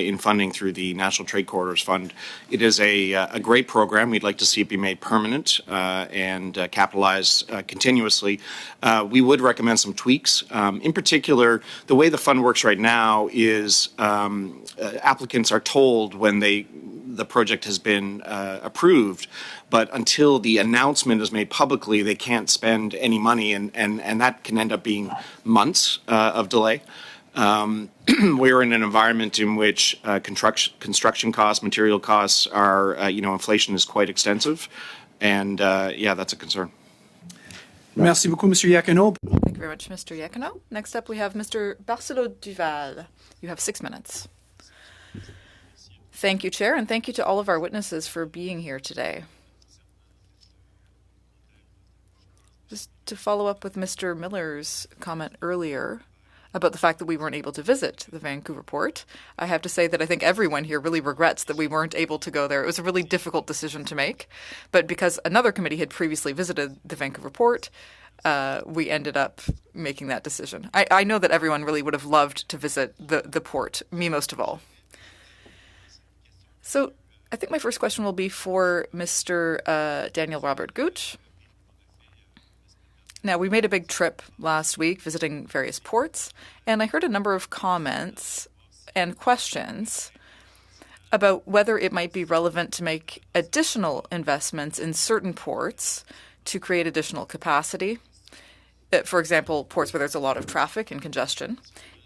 C: in funding through the National Trade Corridors Fund. It is a great program. We'd like to see it be made permanent and capitalized continuously. We would recommend some tweaks. In particular, the way the fund works right now is applicants are told when the project has been approved, but until the announcement is made publicly, they can't spend any money, and that can end up being months of delay. We're in an environment in which construction costs, material costs are, inflation is quite extensive, and that's a concern.
B: Merci beaucoup, Monsieur Iacono.
A: Thank you very much, Mr. Iacono. Next up, we have Mr. Barcelot Duval. You have 6 minutes. Thank you, Chair, and thank you to all of our witnesses for being here today. Just to follow up with Mr. Miller's comment earlier about the fact that we weren't able to visit the Vancouver port, I have to say that I think everyone here really regrets that we weren't able to go there. It was a really difficult decision to make, but because another committee had previously visited the Vancouver port, we ended up making that decision. I know that everyone really would have loved to visit the port, me most of all. So I think my first question will be for Mr. Daniel Robert Gooch. Now, we made a big trip last week visiting various ports, and I heard a number of comments and questions about whether it might be relevant to make additional investments in certain ports to create additional capacity. For example, ports where there's a lot of traffic and congestion,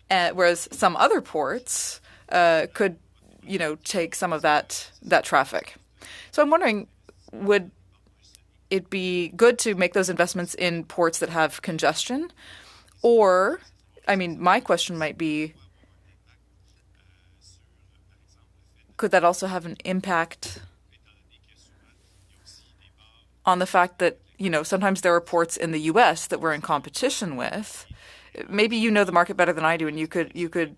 A: whereas some other ports could take some of that traffic. So I'm wondering, would it be good to make those investments in ports that have congestion? Or, my question might be, could that also have an impact on the fact that, sometimes there are ports in the U.S. that we're in competition with? Maybe you know the market better than I do, and you could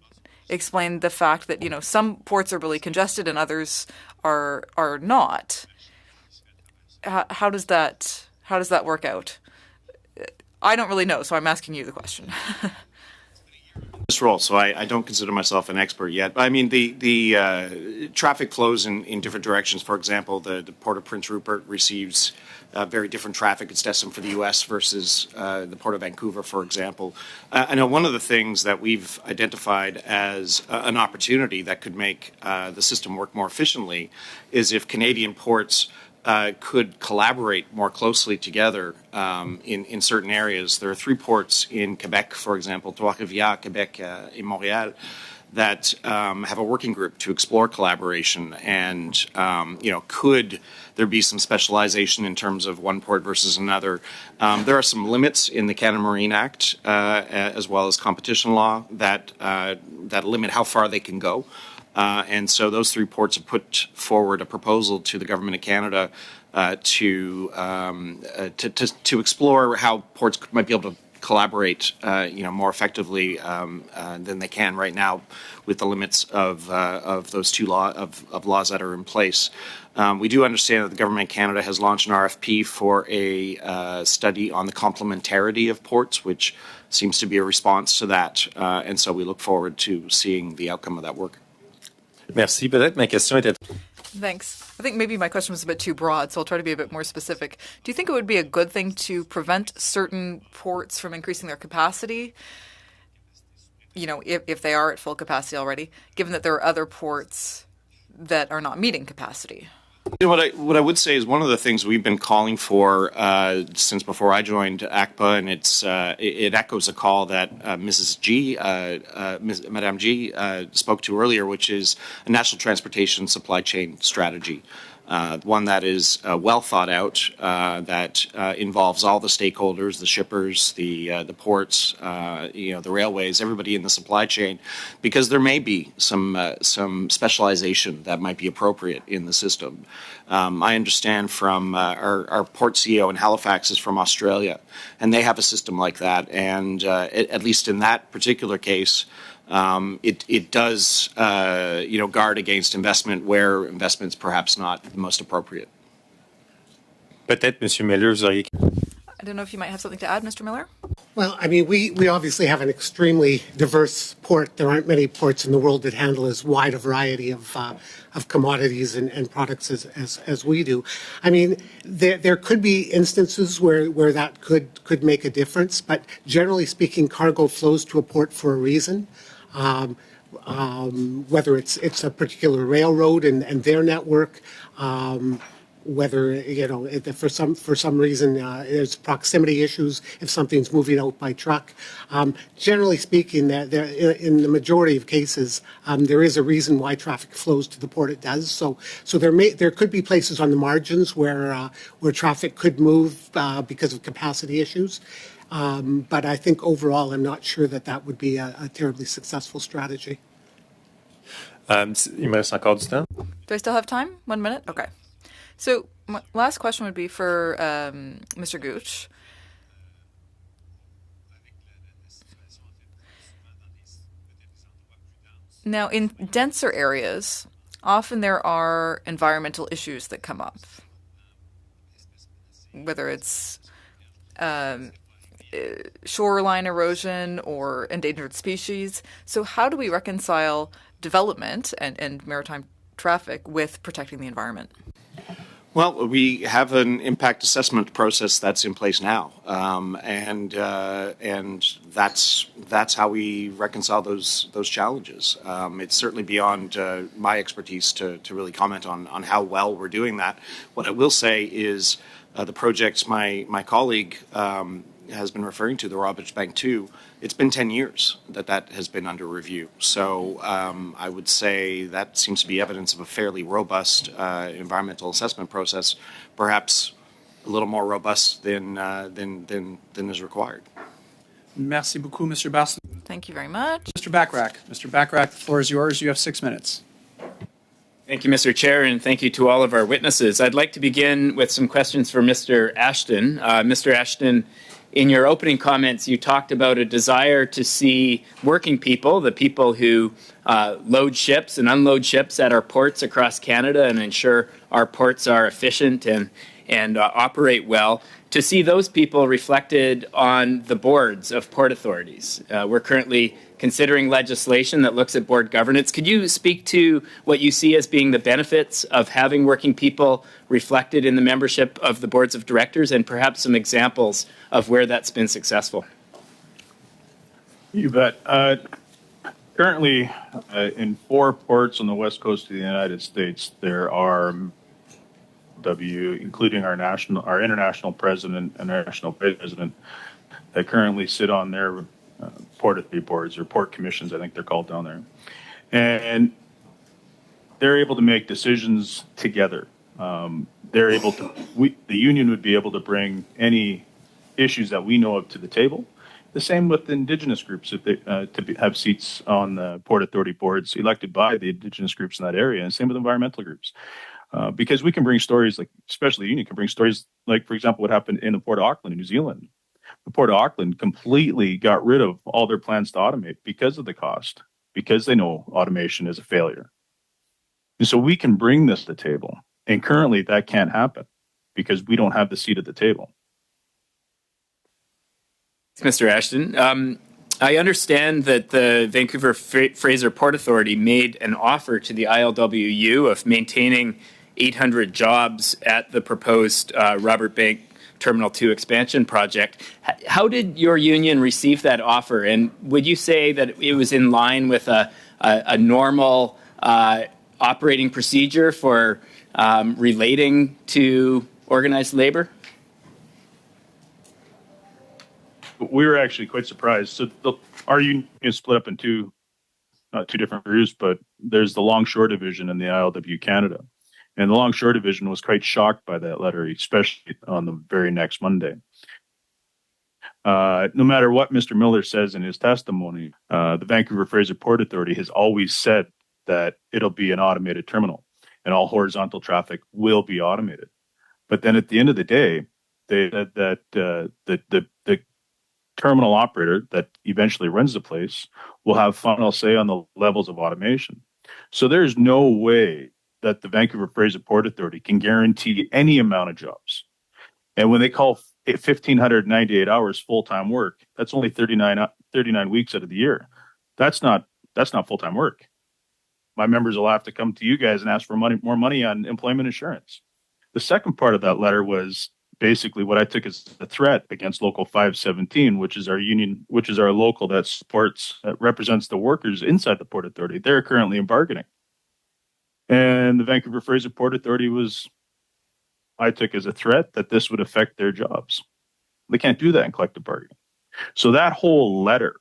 A: explain the fact that, some ports are really congested and others are not. How does that work out? I don't really know, so I'm asking you the question.
C: this role, so I don't consider myself an expert yet. But I mean, the traffic flows in different directions. For example, the Port of Prince Rupert receives very different traffic. It's destined for the U.S. versus the Port of Vancouver, for example. I know one of the things that we've identified as an opportunity that could make the system work more efficiently is if Canadian ports could collaborate more closely together in certain areas. There are 3 ports in Quebec, for example, Trois-Rivières, Quebec, and Montreal, that have a working group to explore collaboration. And, could there be some specialization in terms of one port versus another? There are some limits in the Canada Marine Act, as well as competition law, that limit how far they can go. And so those 3 ports have put forward a proposal to the Government of Canada to explore how ports might be able to collaborate, more effectively than they can right now with the limits of those 2 laws that are in place. We do understand that the Government of Canada has launched an RFP for a study on the complementarity of ports, which seems to be a response to that. And so we look forward to seeing the outcome of that work.
J: Merci. Peut-être ma question était...
L: Thanks. I think maybe my question was a bit too broad, so I'll try to be a bit more specific. Do you think it would be a good thing to prevent certain ports from increasing their capacity, if they are at full capacity already, given that there are other ports that are not meeting capacity?
C: What I would say is one of the things we've been calling for since before I joined ACPA, and it echoes a call that Madame G spoke to earlier, which is a national transportation supply chain strategy. One that is well thought out, that involves all the stakeholders, the shippers, the ports, the railways, everybody in the supply chain, because there may be some specialization that might be appropriate in the system. I understand from our port CEO in Halifax is from Australia, and they have a system like that. And at least in that particular case, it does, guard against investment where investment's perhaps not the most appropriate.
J: Peut-être, Monsieur Miller, vous auriez...
L: I don't know if you might have something to add, Mr. Miller?
H: Well, I mean, we obviously have an extremely diverse port. There aren't many ports in the world that handle as wide a variety of commodities and products as we do. I mean, there could be instances where that could make a difference, but generally speaking, cargo flows to a port for a reason. Whether it's a particular railroad and their network, whether for some reason there's proximity issues if something's moving out by truck. Generally speaking, in the majority of cases, there is a reason why traffic flows to the port it does. So there could be places on the margins where traffic could move because of capacity issues. But I think overall, I'm not sure that would be a terribly successful strategy.
J: Il me reste encore du temps.
L: Do I still have time? 1 minute? Okay. So my last question would be for Mr. Gooch. Now, in denser areas, often there are environmental issues that come up, whether it's shoreline erosion or endangered species. So how do we reconcile development and maritime traffic with protecting the environment?
C: Well, we have an impact assessment process that's in place now, and that's how we reconcile those challenges. It's certainly beyond my expertise to really comment on how well we're doing that. What I will say is the projects my colleague has been referring to, the Roberts Bank 2, it's been 10 years that has been under review. So I would say that seems to be evidence of a fairly robust environmental assessment process, perhaps a little more robust than is required.
B: Merci beaucoup, Mr. Basson.
L: Thank you very much.
B: Mr. Bachrach. Mr. Bachrach, the floor is yours. You have 6 minutes.
M: Thank you, Mr. Chair, and thank you to all of our witnesses. I'd like to begin with some questions for Mr. Ashton. Mr. Ashton, in your opening comments, you talked about a desire to see working people, the people who load ships and unload ships at our ports across Canada and ensure our ports are efficient and and operate well, to see those people reflected on the boards of port authorities. We're currently considering legislation that looks at board governance. Could you speak to what you see as being the benefits of having working people reflected in the membership of the boards of directors, and perhaps some examples of where that's been successful?
E: You bet. Currently, in 4 ports on the west coast of the United States, there are including our international president and our national president, that currently sit on their port authority boards, or port commissions, I think they're called down there, and they're able to make decisions together. They're able to. The union would be able to bring any issues that we know of to the table. The same with Indigenous groups, if they have seats on the Port Authority boards elected by the Indigenous groups in that area, and same with environmental groups. Because we can bring stories, like, especially the union can bring stories like, for example, what happened in the Port of Auckland in New Zealand. The Port of Auckland completely got rid of all their plans to automate because of the cost, because they know automation is a failure. And so we can bring this to the table. And currently that can't happen because we don't have the seat at the table.
M: Mr. Ashton, I understand that the Vancouver Fraser Port Authority made an offer to the ILWU of maintaining 800 jobs at the proposed Robert Bank Terminal 2 expansion project. How did your union receive that offer? And would you say that it was in line with a normal operating procedure for relating to organized labor?
E: We were actually quite surprised. So our union is split up in two different groups, but there's the Longshore Division and the ILW Canada. And the Longshore Division was quite shocked by that letter, especially on the very next Monday. No matter what Mr. Miller says in his testimony, the Vancouver Fraser Port Authority has always said that it'll be an automated terminal and all horizontal traffic will be automated. But then at the end of the day, they said that the terminal operator that eventually runs the place will have final say on the levels of automation. So there's no way that the Vancouver Fraser Port Authority can guarantee any amount of jobs. And when they call 1,598 hours full-time work, that's only 39 weeks out of the year. That's not full-time work. My members will have to come to you guys and ask for more money on employment insurance. The second part of that letter was basically what I took as a threat against Local 517, which is our union, which is our local that represents the workers inside the Port Authority. They're currently in bargaining. And the Vancouver Fraser Port Authority I took as a threat that this would affect their jobs. They can't do that in collective bargaining. So that whole letter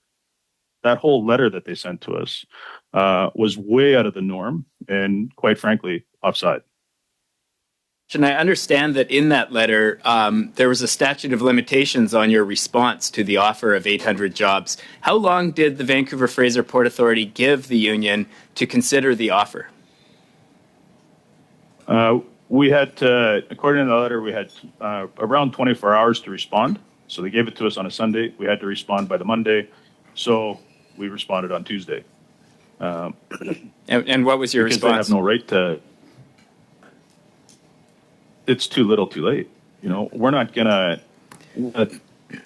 E: that they sent to us was way out of the norm and, quite frankly, offside.
M: And I understand that in that letter, there was a statute of limitations on your response to the offer of 800 jobs. How long did the Vancouver Fraser Port Authority give the union to consider the offer?
E: We had, according to the letter, we had around 24 hours to respond. So they gave it to us on a Sunday. We had to respond by the Monday. So we responded on Tuesday.
M: And what was your response?
E: Because they have no right to. It's too little, too late. You know, we're not gonna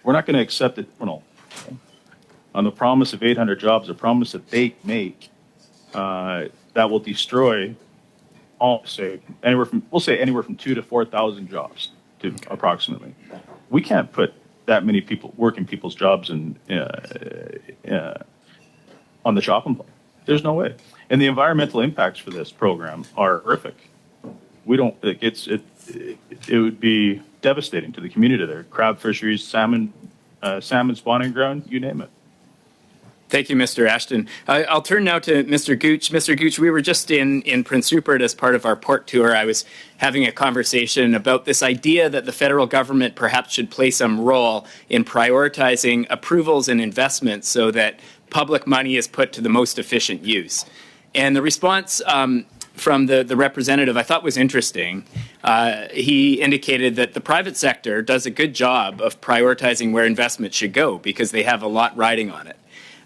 E: accept it. On the promise of 800 jobs, a promise that they make that will destroy anywhere from 2,000 to 4,000 jobs, to approximately. We can't put that many working people's jobs on the chopping block. There's no way. And the environmental impacts for this program are horrific. It would be devastating to the community there. Crab fisheries, salmon spawning ground, you name it.
M: Thank you, Mr. Ashton. I'll turn now to Mr. Gooch. Mr. Gooch, we were just in Prince Rupert as part of our port tour. I was having a conversation about this idea that the federal government perhaps should play some role in prioritizing approvals and investments so that public money is put to the most efficient use. And the response from the representative I thought was interesting. He indicated that the private sector does a good job of prioritizing where investment should go because they have a lot riding on it.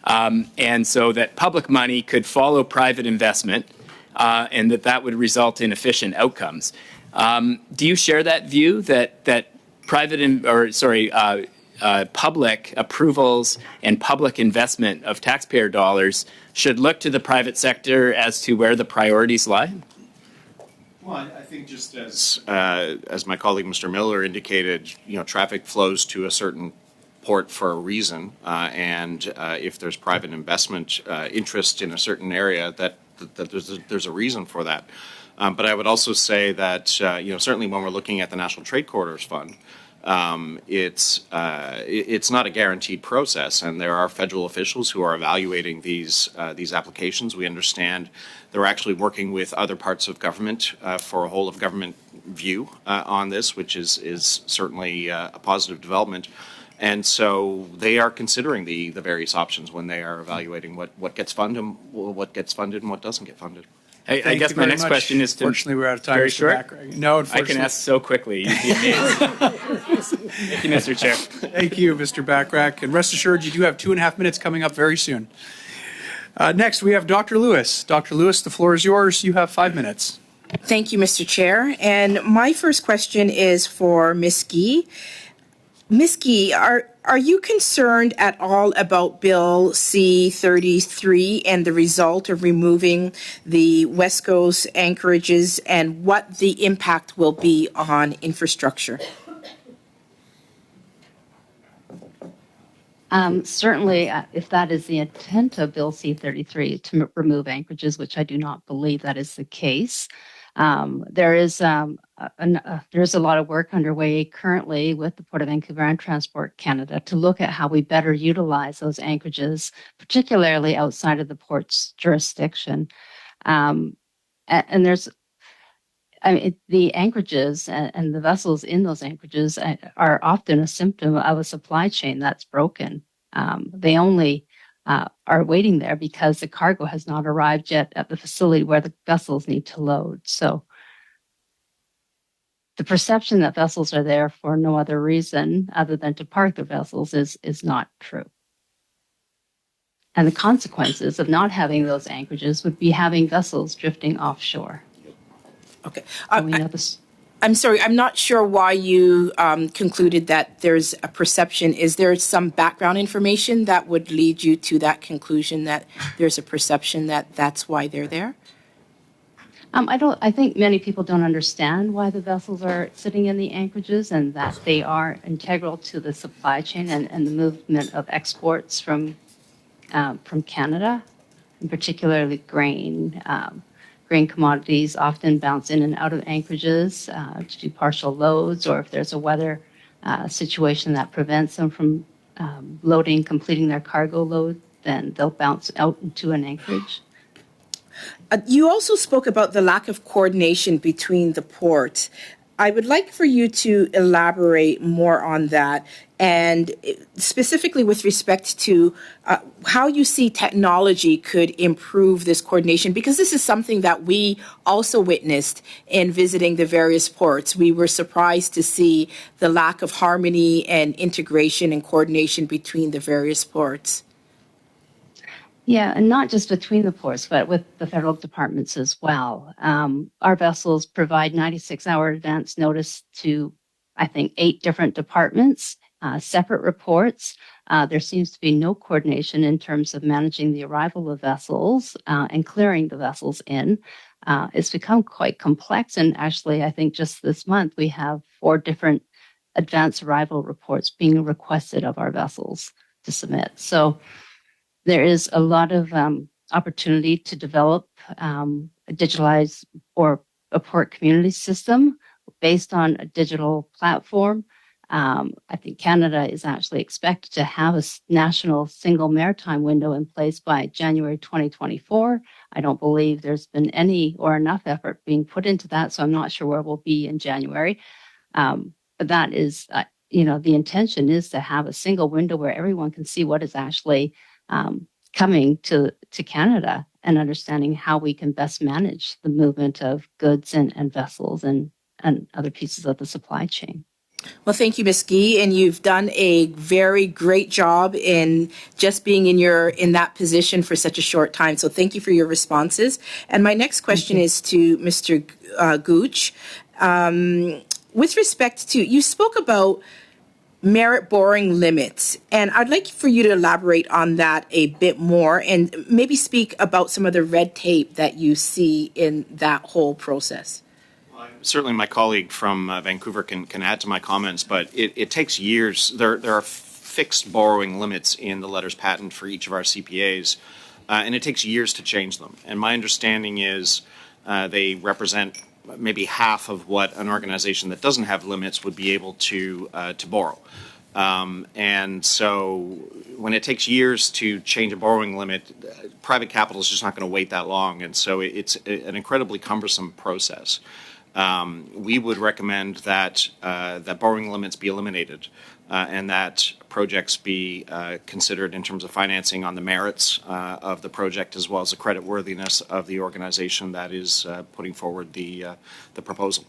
M: And so that public money could follow private investment and that would result in efficient outcomes. Do you share that view that public approvals and public investment of taxpayer dollars should look to the private sector as to where the priorities lie?
C: Well, I think just as my colleague Mr. Miller indicated, traffic flows to a certain port for a reason, and if there's private investment interest in a certain area, that there's a reason for that. But I would also say that certainly when we're looking at the National Trade Corridors Fund, it's not a guaranteed process, and there are federal officials who are evaluating these applications. We understand they're actually working with other parts of government for a whole of government view on this, which is certainly a positive development. And so they are considering the various options when they are evaluating what gets funded and what doesn't get funded.
M: I guess my next question is to...
B: Unfortunately, we're out of time.
M: Very
B: Mr.
M: short?
B: Bachrach. No, unfortunately.
M: I can ask so quickly. You'd be amazed. Thank you, Mr. Chair.
B: Thank you, Mr. Bachrach. And rest assured, you do have 2.5 minutes coming up very soon. Next, we have Dr. Lewis. Dr. Lewis, the floor is yours. You have 5 minutes.
N: Thank you, Mr. Chair. And my first question is for Ms. Guy. Ms. Guy, are you concerned at all about Bill C-33 and the result of removing the West Coast anchorages and what the impact will be on infrastructure?
D: Certainly, if that is the intent of Bill C-33 to remove anchorages, which I do not believe that is the case, there's a lot of work underway currently with the Port of Vancouver and Transport Canada to look at how we better utilize those anchorages, particularly outside of the port's jurisdiction. And the anchorages and the vessels in those anchorages are often a symptom of a supply chain that's broken. They only are waiting there because the cargo has not arrived yet at the facility where the vessels need to load. So the perception that vessels are there for no other reason other than to park their vessels is not true. And the consequences of not having those anchorages would be having vessels drifting offshore.
N: Okay.
D: We know this.
N: I'm sorry, I'm not sure why you concluded that there's a perception. Is there some background information that would lead you to that conclusion that there's a perception that that's why they're there?
D: I think many people don't understand why the vessels are sitting in the anchorages and that they are integral to the supply chain and the movement of exports from Canada, and particularly grain. Grain commodities often bounce in and out of anchorages to do partial loads, or if there's a weather situation that prevents them from completing their cargo load, then they'll bounce out into an anchorage.
N: You also spoke about the lack of coordination between the ports. I would like for you to elaborate more on that, and specifically with respect to how you see technology could improve this coordination, because this is something that we also witnessed in visiting the various ports. We were surprised to see the lack of harmony and integration and coordination between the various ports.
D: Yeah, and not just between the ports, but with the federal departments as well. Our vessels provide 96-hour advance notice to, I think, 8 different departments, separate reports. There seems to be no coordination in terms of managing the arrival of vessels and clearing the vessels in. It's become quite complex, and actually, I think just this month we have 4 different advance arrival reports being requested of our vessels to submit. So there is a lot of opportunity to develop a digitalized or a port community system based on a digital platform. I think Canada is actually expected to have a national single maritime window in place by January 2024. I don't believe there's been any or enough effort being put into that, so I'm not sure where we'll be in January. But that is, the intention is to have a single window where everyone can see what is actually coming to Canada and understanding how we can best manage the movement of goods and vessels and other pieces of the supply chain.
N: Well, thank you, Ms. Guy, and you've done a very great job in just being in that position for such a short time. So thank you for your responses. And my next question is to Mr. Gooch. With respect to, you spoke about merit borrowing limits, and I'd like for you to elaborate on that a bit more and maybe speak about some of the red tape that you see in that whole process.
C: Certainly my colleague from Vancouver can add to my comments, but it takes years. There are fixed borrowing limits in the letters patent for each of our CPAs, and it takes years to change them. And my understanding is they represent maybe half of what an organization that doesn't have limits would be able to borrow. And so when it takes years to change a borrowing limit, private capital is just not going to wait that long. And so it's an incredibly cumbersome process. We would recommend that that borrowing limits be eliminated and that projects be considered in terms of financing on the merits of the project as well as the creditworthiness of the organization that is putting forward the proposal.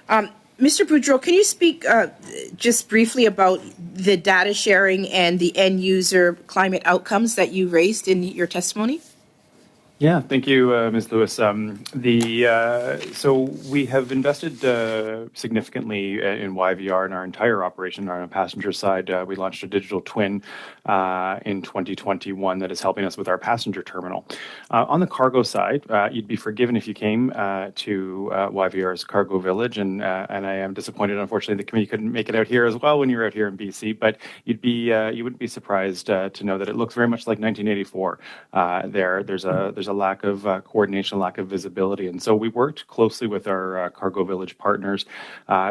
N: Mr. Boudreau, can you speak just briefly about the data sharing and the end user climate outcomes that you raised in your testimony?
G: Yeah, thank you, Ms. Lewis. So we have invested significantly in YVR in our entire operation. On the passenger side, we launched a digital twin in 2021 that is helping us with our passenger terminal. On the cargo side, you'd be forgiven if you came to YVR's Cargo Village, and I am disappointed, unfortunately, the committee couldn't make it out here as well when you were out here in BC. But you wouldn't be surprised to know that it looks very much like 1984. There's a lack of coordination, lack of visibility. And so we worked closely with our Cargo Village partners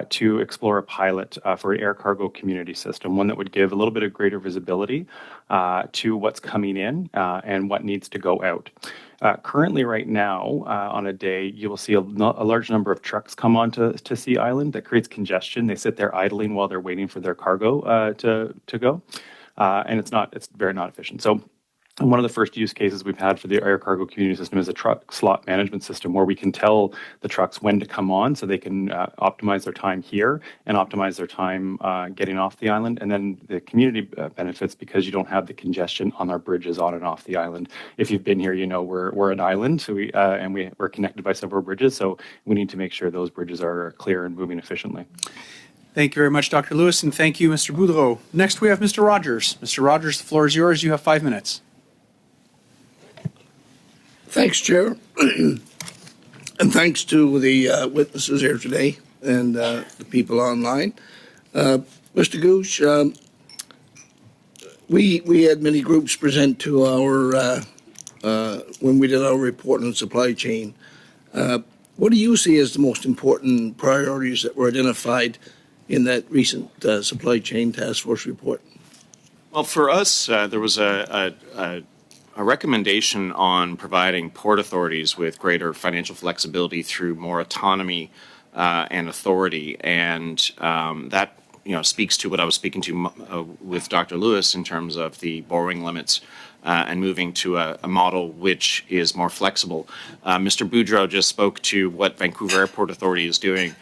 G: to explore a pilot for an air cargo community system, one that would give a little bit of greater visibility to what's coming in and what needs to go out. Currently, right now, on a day, you will see a large number of trucks come on to Sea Island. That creates congestion. They sit there idling while they're waiting for their cargo to go. And it's very not efficient. So one of the first use cases we've had for the air cargo community system is a truck slot management system where we can tell the trucks when to come on so they can optimize their time here and optimize their time getting off the island. And then the community benefits because you don't have the congestion on our bridges on and off the island. If you've been here, you know we're an island, so we're connected by several bridges, so we need to make sure those bridges are clear and moving efficiently.
B: Thank you very much, Dr. Lewis, and thank you, Mr. Boudreau. Next, we have Mr. Rogers. Mr. Rogers, the floor is yours. You have 5 minutes.
O: Thanks, Chair. And thanks to the witnesses here today and the people online. Mr. Gooch, we had many groups present to our, when we did our report on supply chain. What do you see as the most important priorities that were identified in that recent supply chain task force report?
C: Well, for us, there was a recommendation on providing port authorities with greater financial flexibility through more autonomy and authority, and that speaks to what I was speaking to with Dr. Lewis in terms of the borrowing limits and moving to a model which is more flexible. Mr. Boudreau just spoke to what Vancouver Airport Authority is doing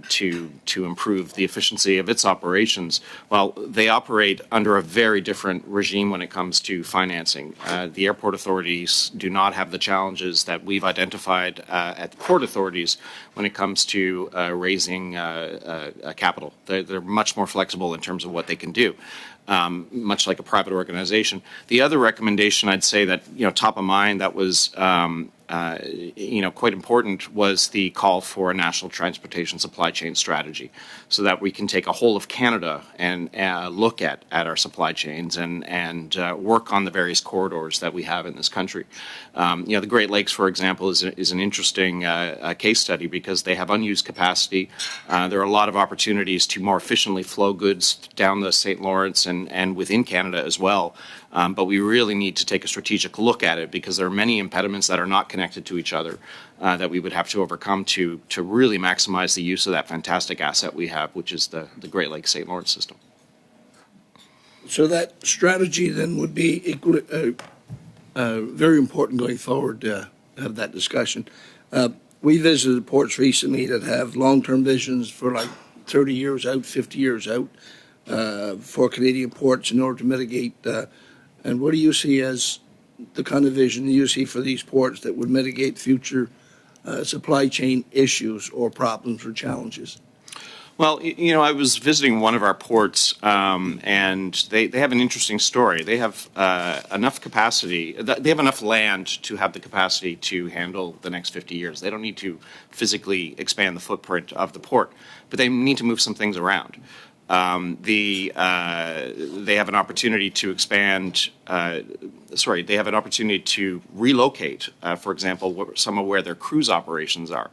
C: to improve the efficiency of its operations. Well, they operate under a very different regime when it comes to financing. The airport authorities do not have the challenges that we've identified at the port authorities when it comes to raising capital. They're much more flexible in terms of what they can do. Much like a private organization. The other recommendation I'd say that top of mind that was quite important was the call for a national transportation supply chain strategy, so that we can take a whole of Canada and look at our supply chains and work on the various corridors that we have in this country. The Great Lakes, for example, is an interesting case study because they have unused capacity. There are a lot of opportunities to more efficiently flow goods down the St. Lawrence and within Canada as well. But we really need to take a strategic look at it because there are many impediments that are not connected to each other that we would have to overcome to really maximize the use of that fantastic asset we have, which is the Great Lakes St. Lawrence system.
O: So that strategy then would be equally, very important going forward to have that discussion. We visited ports recently that have long-term visions for like 30 years out, 50 years out for Canadian ports in order to mitigate and what do you see as the kind of vision you see for these ports that would mitigate future supply chain issues or problems or challenges?
C: Well, I was visiting one of our ports, and they have an interesting story. They have enough capacity, they have enough land to have the capacity to handle the next 50 years. They don't need to physically expand the footprint of the port, but they need to move some things around. They have an opportunity to expand, they have an opportunity to relocate, for example, some of where their cruise operations are.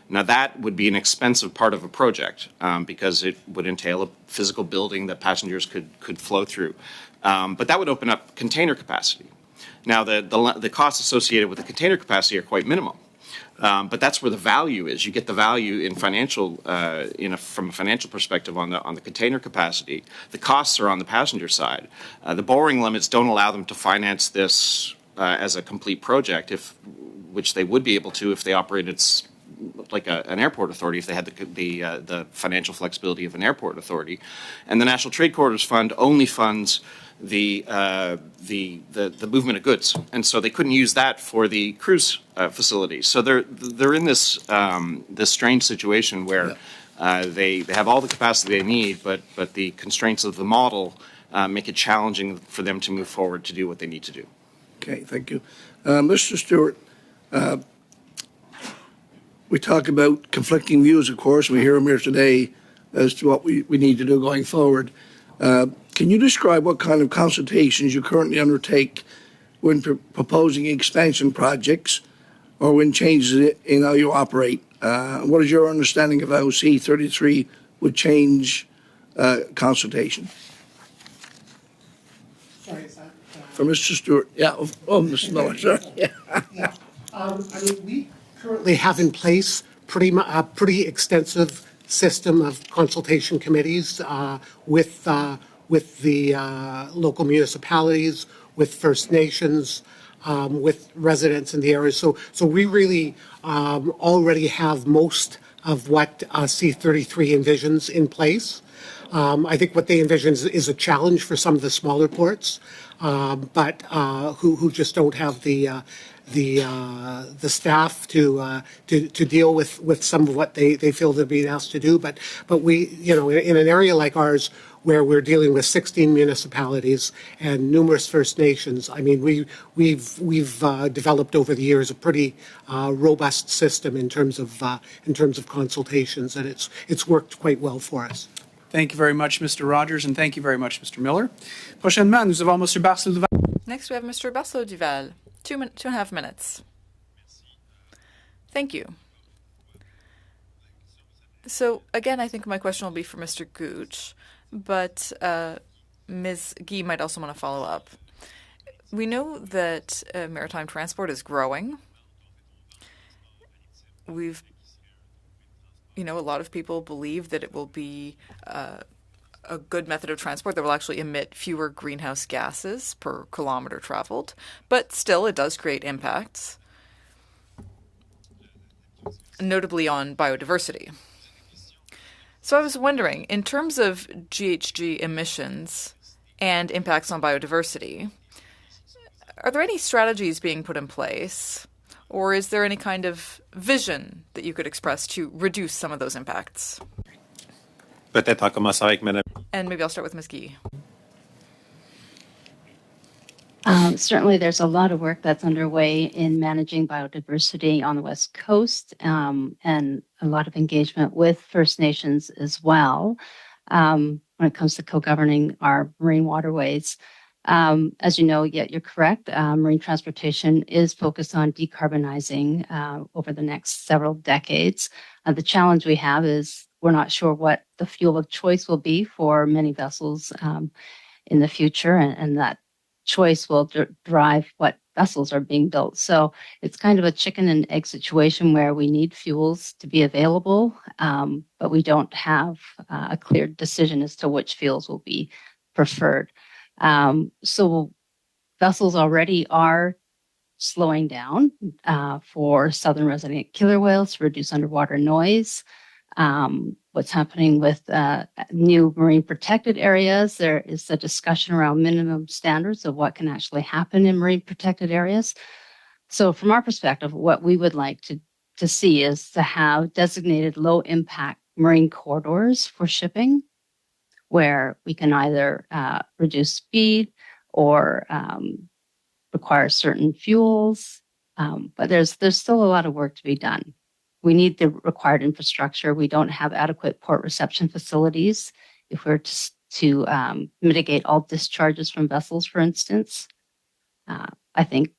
C: Now, that would be an expensive part of a project because it would entail a physical building that passengers could flow through. But that would open up container capacity. Now, the costs associated with the container capacity are quite minimal. But that's where the value is. You get the value in financial, from a financial perspective on the container capacity. The costs are on the passenger side. The borrowing limits don't allow them to finance this as a complete project, which they would be able to if they operated like an airport authority, if they had the financial flexibility of an airport authority. And the National Trade Corridors Fund only funds the movement of goods, and so they couldn't use that for the cruise facilities. So they're in this strange situation where they have all the capacity they need, but the constraints of the model make it challenging for them to move forward to do what they need to do.
O: Okay, thank you. Mr. Stewart, we talk about conflicting views, of course. We hear them here today as to what we need to do going forward. Can you describe what kind of consultations you currently undertake when proposing expansion projects or when changes in how you operate? What is your understanding of how C-33 would change consultation?
H: Sorry, is that?
O: For Mr. Stewart. Yeah. Mr. Miller, sorry.
H: Yeah. We currently have in place pretty extensive system of consultation committees with the local municipalities, with First Nations, with residents in the area. So we really already have most of what C-33 envisions in place. I think what they envision is a challenge for some of the smaller ports, but who just don't have the staff to deal with some of what they feel they're being asked to do. But we, in an area like ours, where we're dealing with 16 municipalities and numerous First Nations, I mean, we've developed over the years a pretty robust system in terms of consultations, and it's worked quite well for us.
B: Thank you very much, Mr. Rogers, and thank you very much, Mr. Miller. Prochainement, nous avons Mr. Barcelot Duval.
L: Next, we have Mr. Barcelot Duval. 2.5 minutes. Thank you. So, again, I think my question will be for Mr. Gooch, but Ms. Guy might also want to follow up. We know that maritime transport is growing. A lot of people believe that it will be a good method of transport that will actually emit fewer greenhouse gases per kilometer traveled, but still it does create impacts, notably on biodiversity. So I was wondering, in terms of GHG emissions and impacts on biodiversity, are there any strategies being put in place, or is there any kind of vision that you could express to reduce some of those impacts?
J: Peut-être en commençant avec Madame.
L: And maybe I'll start with Ms. Guy.
D: Certainly, there's a lot of work that's underway in managing biodiversity on the West Coast, and a lot of engagement with First Nations as well when it comes to co-governing our marine waterways. As you know, you're correct, marine transportation is focused on decarbonizing over the next several decades. The challenge we have is we're not sure what the fuel of choice will be for many vessels in the future, and that choice will drive what vessels are being built. So it's kind of a chicken and egg situation where we need fuels to be available, but we don't have a clear decision as to which fuels will be preferred. So vessels already are slowing down for southern resident killer whales to reduce underwater noise. What's happening with new marine protected areas, there is a discussion around minimum standards of what can actually happen in marine protected areas. So from our perspective, what we would like to to see is to have designated low impact marine corridors for shipping, where we can either reduce speed or require certain fuels. But there's still a lot of work to be done. We need the required infrastructure. We don't have adequate port reception facilities. If we're to mitigate all discharges from vessels, for instance, I think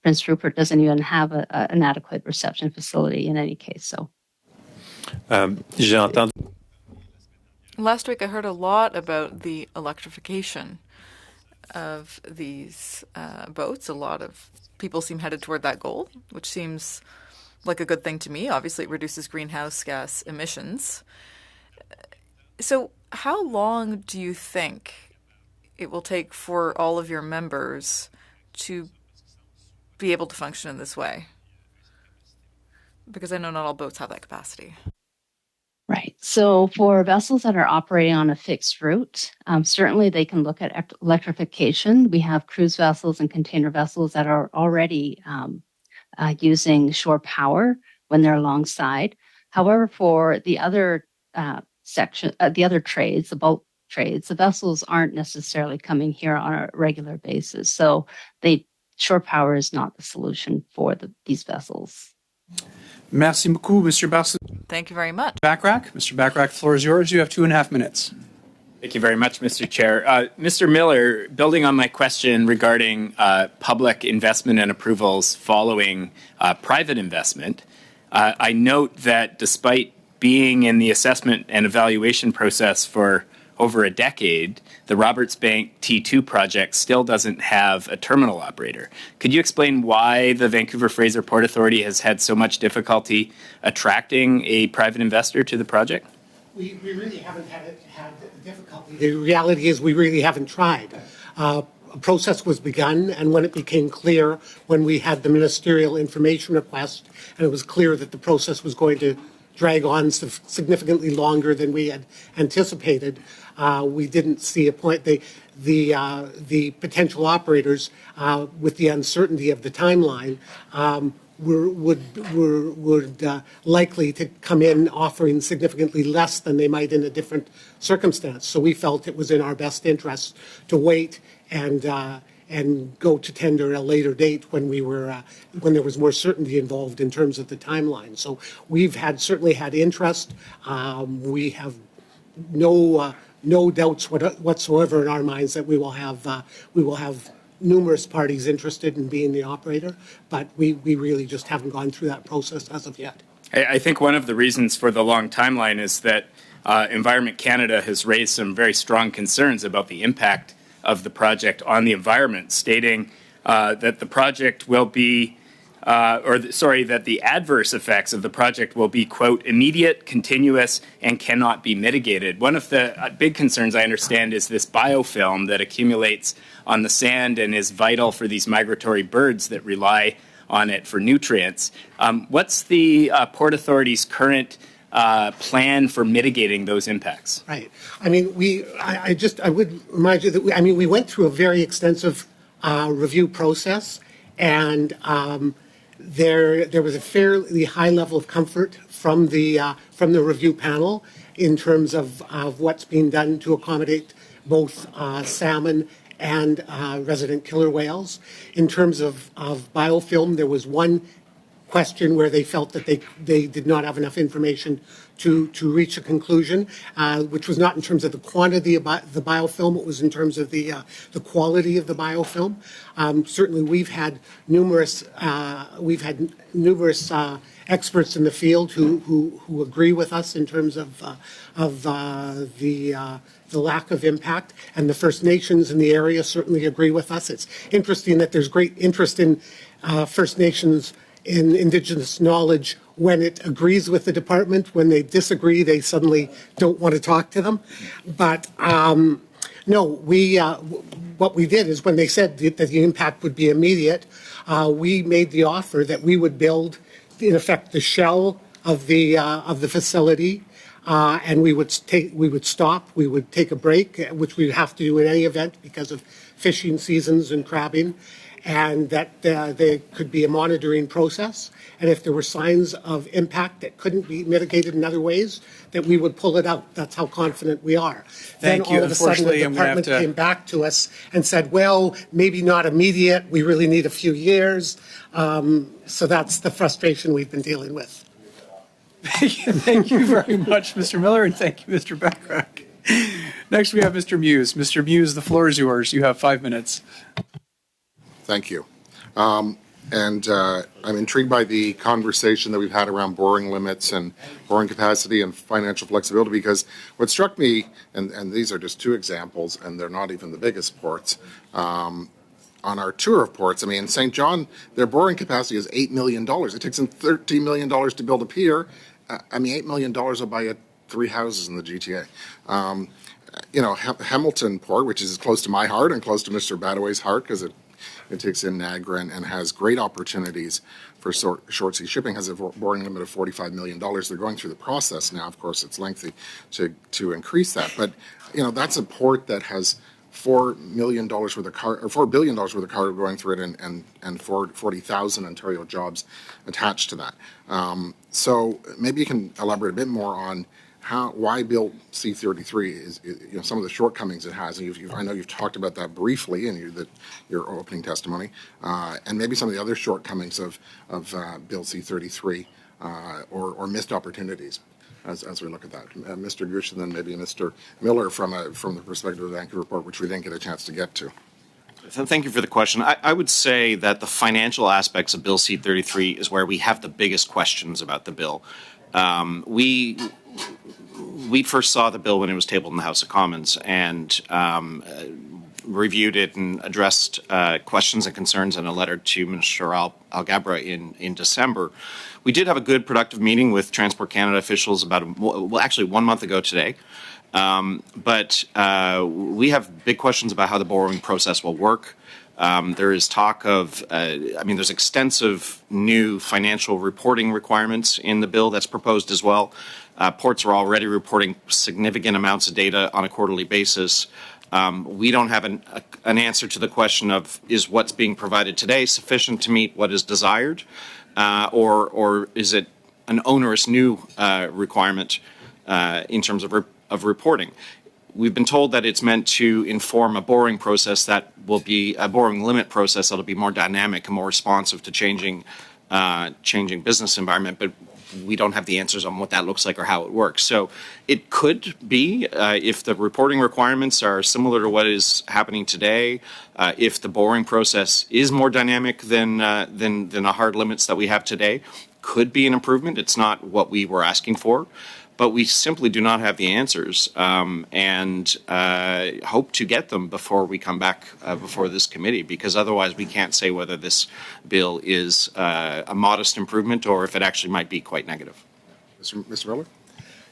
D: Prince Rupert doesn't even have an adequate reception facility in any case. So,
L: Last week I heard a lot about the electrification of these boats. A lot of people seem headed toward that goal, which seems like a good thing to me. Obviously, it reduces greenhouse gas emissions. So how long do you think it will take for all of your members to be able to function in this way? Because I know not all boats have that capacity.
D: Right. So for vessels that are operating on a fixed route, certainly they can look at electrification. We have cruise vessels and container vessels that are already using shore power when they're alongside. However, for the other the other trades, the bulk trades, the vessels aren't necessarily coming here on a regular basis. So shore power is not the solution for these vessels.
B: Merci beaucoup, Mr.
L: Thank you very much.
B: Bachrach. Mr. Bachrach, the floor is yours. You have 2.5 minutes.
M: Thank you very much, Mr. Chair. Mr. Miller, building on my question regarding public investment and approvals following private investment, I note that despite being in the assessment and evaluation process for over a decade, the Roberts Bank T2 project still doesn't have a terminal operator. Could you explain why the Vancouver Fraser Port Authority has had so much difficulty attracting a private investor to the project?
H: We really haven't had difficulty. The reality is we really haven't tried. A process was begun, and when it became clear, when we had the ministerial information request, and it was clear that the process was going to drag on significantly longer than we had anticipated, we didn't see a point. The potential operators, with the uncertainty of the timeline, would likely to come in offering significantly less than they might in a different circumstance. So we felt it was in our best interest to wait and go to tender at a later date when when there was more certainty involved in terms of the timeline. So we've certainly had interest. We have no doubts whatsoever in our minds that we will have numerous parties interested in being the operator, but we really just haven't gone through that process as of yet.
M: I think one of the reasons for the long timeline is that Environment Canada has raised some very strong concerns about the impact of the project on the environment, stating that the project will be, that the adverse effects of the project will be, quote, immediate, continuous, and cannot be mitigated. One of the big concerns I understand is this biofilm that accumulates on the sand and is vital for these migratory birds that rely on it for nutrients. What's the Port Authority's current plan for mitigating those impacts?
H: Right. I mean, I would remind you that we went through a very extensive review process, and there was a fairly high level of comfort from the review panel in terms of what's being done to accommodate both salmon and resident killer whales. In terms of biofilm, there was one question where they felt that they did not have enough information to reach a conclusion, which was not in terms of the quantity of the biofilm, it was in terms of the quality of the biofilm. Certainly we've had numerous experts in the field who agree with us in terms of the lack of impact, and the First Nations in the area certainly agree with us. It's interesting that there's great interest in First Nations in Indigenous knowledge when it agrees with the department. When they disagree, they suddenly don't want to talk to them. But no, what we did is when they said that the impact would be immediate, we made the offer that we would build, in effect, the shell of the facility, and we would stop, we would take a break, which we'd have to do in any event because of fishing seasons and crabbing, and that there could be a monitoring process. And if there were signs of impact that couldn't be mitigated in other ways, that we would pull it out. That's how confident we are.
B: Thank
H: then
B: you.
H: all of a sudden, the
B: Unfortunately, I'm gonna have
H: department
B: to-
H: came back to us and said, well, maybe not immediate. We really need a few years. So that's the frustration we've been dealing with.
B: Thank you very much, Mr. Miller, and thank you, Mr. Bachrach. Next, we have Mr. Muse. Mr. Muse, the floor is yours. You have 5 minutes.
P: Thank you. I'm intrigued by the conversation that we've had around borrowing limits and borrowing capacity and financial flexibility, because what struck me, and these are just two examples, and they're not even the biggest ports, on our tour of ports, I mean, St. John, their borrowing capacity is $8 million. It takes them $13 million to build a pier. $8 million will buy 3 houses in the GTA. Hamilton Port, which is close to my heart and close to Mr. Badaway's heart, because it takes in Niagara and has great opportunities for short sea shipping, has a borrowing limit of $45 million. They're going through the process now. Of course, it's lengthy to increase that. But, that's a port that has $4 million worth of $4 billion worth of cargo going through it, and 40,000 Ontario jobs attached to that. So maybe you can elaborate a bit more on why Bill C-33 is some of the shortcomings it has. And I know you've talked about that briefly in your opening testimony, and maybe some of the other shortcomings of Bill C-33 or missed opportunities. As we look at that, Mr. Gooch, and then maybe Mr. Miller from the perspective of the Vancouver Port, which we didn't get a chance to get to.
C: Thank you for the question. I would say that the financial aspects of Bill C-33 is where we have the biggest questions about the bill. We first saw the bill when it was tabled in the House of Commons and reviewed it and addressed questions and concerns in a letter to Minister Alghabra in December. We did have a good, productive meeting with Transport Canada officials actually 1 month ago today. But we have big questions about how the borrowing process will work. There is talk of, there's extensive new financial reporting requirements in the bill that's proposed as well. Ports are already reporting significant amounts of data on a quarterly basis. We don't have an answer to the question of, is what's being provided today sufficient to meet what is desired, or is it an onerous new requirement in terms of reporting? We've been told that it's meant to inform a borrowing process that will be a borrowing limit process that'll be more dynamic and more responsive to changing business environment, but we don't have the answers on what that looks like or how it works. So it could be, if the reporting requirements are similar to what is happening today, if the borrowing process is more dynamic than the hard limits that we have today, could be an improvement. It's not what we were asking for, but we simply do not have the answers, and hope to get them before we come back before this committee, because otherwise we can't say whether this bill is a modest improvement or if it actually might be quite negative.
P: Mr. Miller?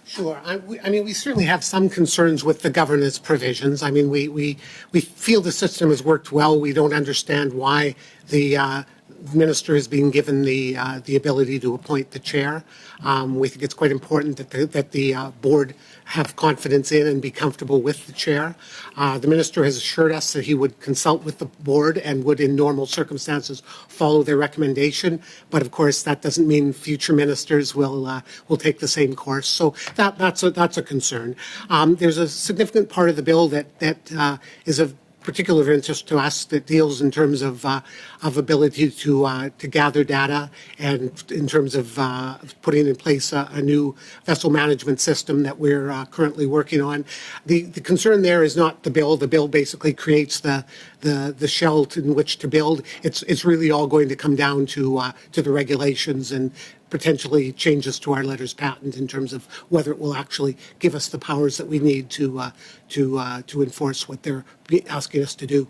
H: Sure. We certainly have some concerns with the governance provisions. We feel the system has worked well. We don't understand why the minister is being given the ability to appoint the chair. We think it's quite important that the board have confidence in and be comfortable with the chair. The minister has assured us that he would consult with the board and would, in normal circumstances, follow their recommendation. But of course, that doesn't mean future ministers will take the same course. So that's a concern. There's a significant part of the bill that is of particular interest to us that deals in terms of ability to gather data and in terms of putting in place a new vessel management system that we're currently working on. The concern there is not the bill. The bill basically creates the shell in which to build. It's really all going to come down to the regulations and potentially changes to our letters patent in terms of whether it will actually give us the powers that we need to enforce what they're asking us to do.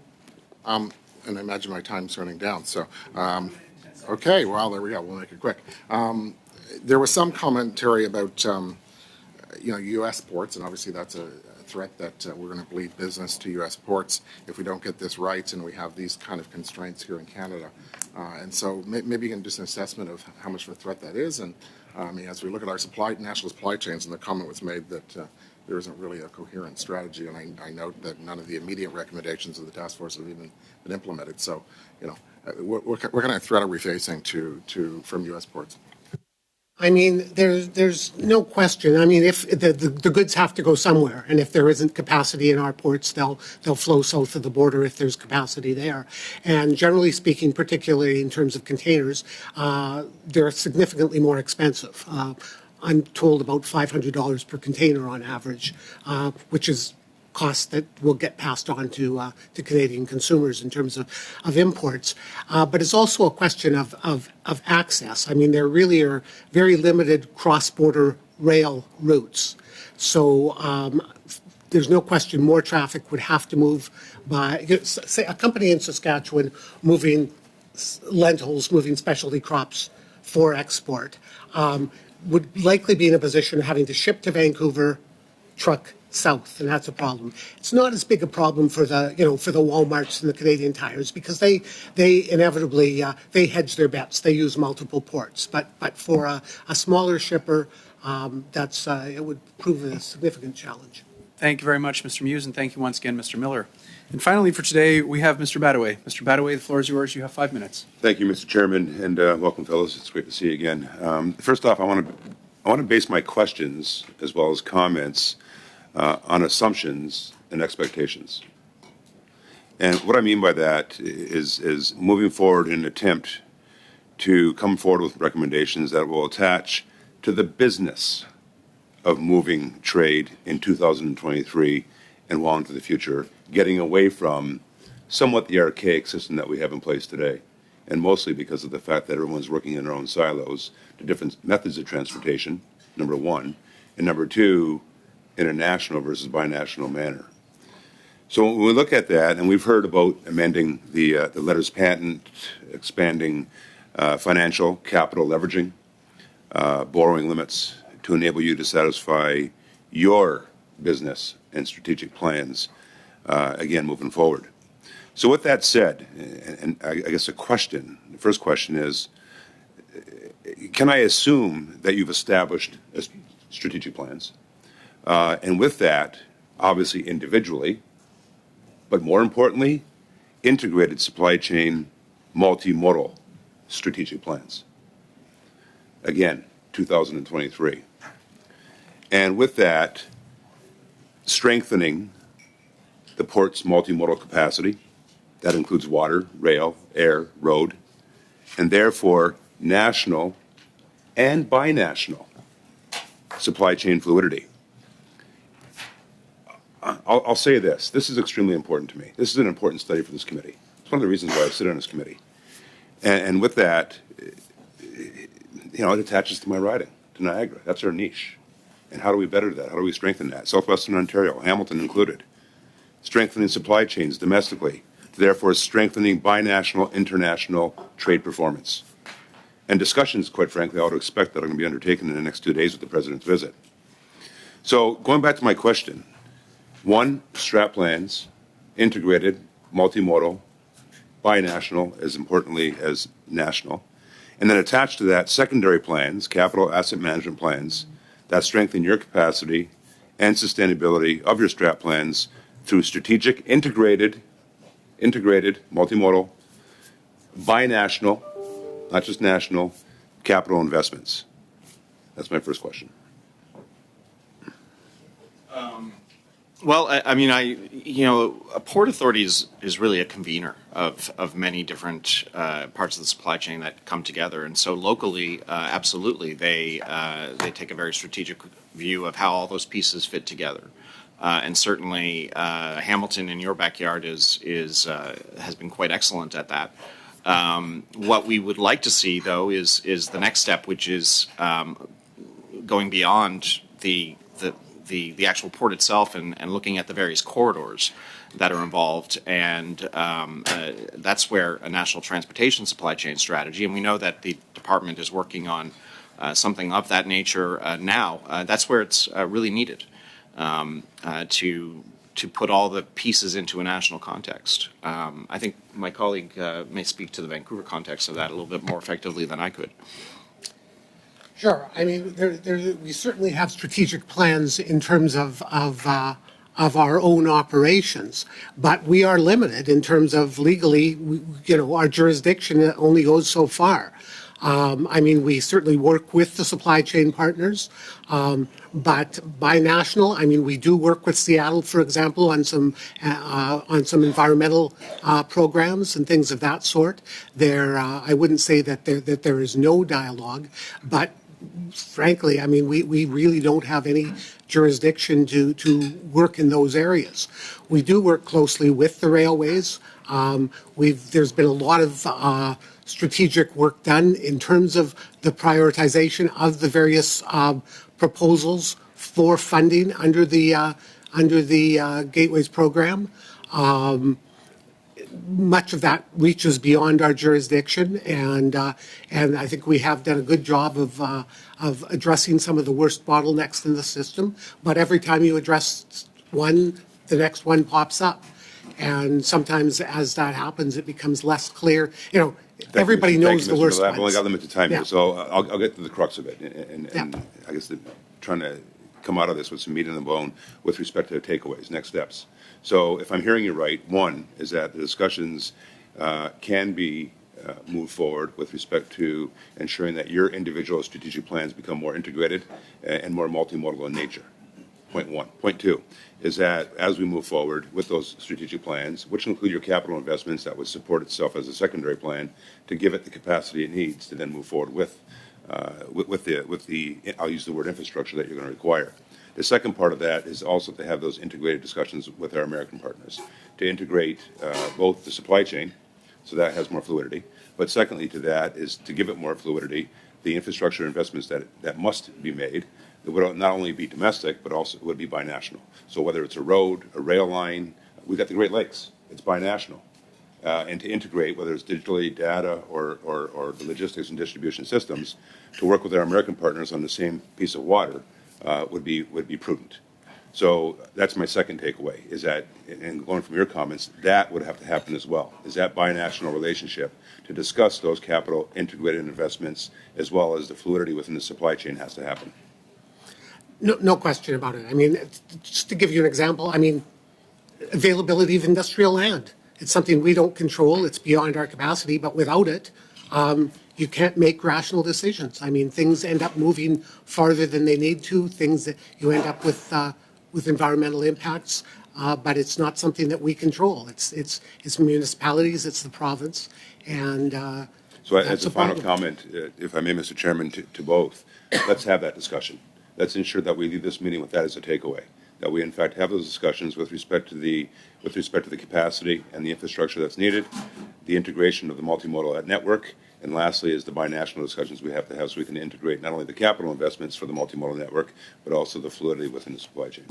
P: And I imagine my time's running down. So, okay, well, there we go. We'll make it quick. There was some commentary about, U.S. ports, and obviously that's a threat that we're going to bleed business to U.S. ports if we don't get this right and we have these kind of constraints here in Canada. And so maybe you can do an assessment of how much of a threat that is and I mean, as we look at our national supply chains, and the comment was made that there isn't really a coherent strategy, and I note that none of the immediate recommendations of the task force have even been implemented. So, you know, what kind of threat are we facing from U.S. ports?
H: I mean, there's no question. I mean, if the goods have to go somewhere, and if there isn't capacity in our ports, they'll flow south of the border if there's capacity there. And generally speaking, particularly in terms of containers, they're significantly more expensive. I'm told about $500 per container on average, which is costs that will get passed on to Canadian consumers in terms of imports. But it's also a question of access. I mean, there really are very limited cross-border rail routes. So there's no question more traffic would have to move by, say, a company in Saskatchewan moving lentils, moving specialty crops for export, would likely be in a position of having to ship to Vancouver, truck south, and that's a problem. It's not as big a problem for the Walmarts and the Canadian Tires, because they inevitably they hedge their bets. They use multiple ports, but for a smaller shipper, it would prove a significant challenge.
B: Thank you very much, Mr. Muse, and thank you once again, Mr. Miller. And finally, for today, we have Mr. Badaway. Mr. Badaway, the floor is yours. You have 5 minutes.
Q: Thank you, Mr. Chairman, and welcome, fellows. It's great to see you again. First off, I want to base my questions as well as comments on assumptions and expectations. And what I mean by that is moving forward in an attempt to come forward with recommendations that will attach to the business of moving trade in 2023 and well into the future, getting away from somewhat the archaic system that we have in place today, and mostly because of the fact that everyone's working in their own silos to different methods of transportation, number one, and number two, in a national versus binational manner. So when we look at that, and we've heard about amending the letters patent, expanding financial capital leveraging, borrowing limits to enable you to satisfy your business and strategic plans, again, moving forward. So with that said, and I guess the first question is, can I assume that you've established strategic plans? And with that, obviously individually, but more importantly, integrated supply chain, multimodal strategic plans. Again, 2023. And with that, strengthening the port's multimodal capacity. That includes water, rail, air, road, and therefore national and binational supply chain fluidity. I'll say this. This is extremely important to me. This is an important study for this committee. It's one of the reasons why I sit on this committee. And with that, it attaches to my riding, to Niagara. That's our niche. And how do we better that? How do we strengthen that? Southwestern Ontario, Hamilton included. Strengthening supply chains domestically, therefore strengthening binational, international trade performance. And discussions, quite frankly, I ought to expect that are going to be undertaken in the next 2 days with the President's visit. So going back to my question, one, strat plans, integrated, multimodal, binational, as importantly as national. And then attached to that, secondary plans, capital asset management plans, that strengthen your capacity and sustainability of your strat plans through strategic, integrated, multimodal, binational, not just national, capital investments. That's my first question.
C: Well, a port authority is really a convener of many different parts of the supply chain that come together, and so locally, absolutely, they take a very strategic view of how all those pieces fit together, and certainly Hamilton in your backyard has been quite excellent at that. What we would like to see, though, is the next step, which is going beyond the actual port itself and looking at the various corridors that are involved. And that's where a national transportation supply chain strategy, and we know that the department is working on something of that nature now. That's where it's really needed to put all the pieces into a national context. I think my colleague may speak to the Vancouver context of that a little bit more effectively than I could.
H: Sure. I mean, we certainly have strategic plans in terms of our own operations, but we are limited in terms of legally. Our jurisdiction only goes so far. I mean, we certainly work with the supply chain partners, but binational. I mean, we do work with Seattle, for example, on some environmental programs and things of that sort. I wouldn't say that there is no dialogue, but frankly, I mean, we really don't have any jurisdiction to work in those areas. We do work closely with the railways. There's been a lot of strategic work done in terms of the prioritization of the various proposals for funding under the Gateways program. Much of that reaches beyond our jurisdiction, and I think we have done a good job of addressing some of the worst bottlenecks in the system. But every time you address one, the next one pops up, and sometimes as that happens, it becomes less clear. Everybody knows the worst ones.
Q: I've only got limited time
H: Yeah.
Q: here, so I'll get to the crux of it, and I guess trying to come out of this with some meat in the bone with respect to the takeaways, next steps. So if I'm hearing you right, one is that the discussions can be moved forward with respect to ensuring that your individual strategic plans become more integrated and more multimodal in nature. Point one. Point two is that as we move forward with those strategic plans, which include your capital investments that would support itself as a secondary plan, to give it the capacity it needs to then move forward with the I'll use the word infrastructure that you're going to require. The second part of that is also to have those integrated discussions with our American partners, to integrate both the supply chain, so that has more fluidity, but secondly to that is to give it more fluidity, the infrastructure investments that must be made, that would not only be domestic, but also would be binational. So whether it's a road, a rail line, we've got the Great Lakes, it's binational. And to integrate, whether it's digitally, data, or the logistics and distribution systems, to work with our American partners on the same piece of water would be prudent. So that's my second takeaway, is that, and going from your comments, that would have to happen as well, is that binational relationship to discuss those capital integrated investments as well as the fluidity within the supply chain has to happen.
H: No question about it. I mean, just to give you an example, I mean, availability of industrial land. It's something we don't control. It's beyond our capacity, but without it, you can't make rational decisions. I mean, things end up moving farther than they need to, things that you end up with environmental impacts, but it's not something that we control. It's municipalities, it's the province, and
Q: so as a final comment, if I may, Mr. Chairman, to both, let's have that discussion. Let's ensure that we leave this meeting with that as a takeaway, that we in fact have those discussions with respect to the capacity and the infrastructure that's needed, the integration of the multimodal network, and lastly is the binational discussions we have to have so we can integrate not only the capital investments for the multimodal network, but also the fluidity within the supply chain.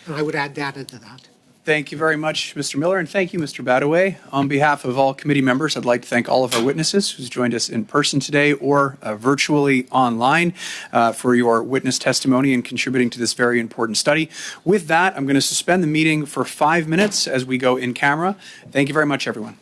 H: And I would add data to that.
B: Thank you very much, Mr. Miller, and thank you, Mr. Badaway. On behalf of all committee members, I'd like to thank all of our witnesses who's joined us in person today or virtually online for your witness testimony and contributing to this very important study. With that, I'm going to suspend the meeting for 5 minutes as we go in camera. Thank you very much, everyone.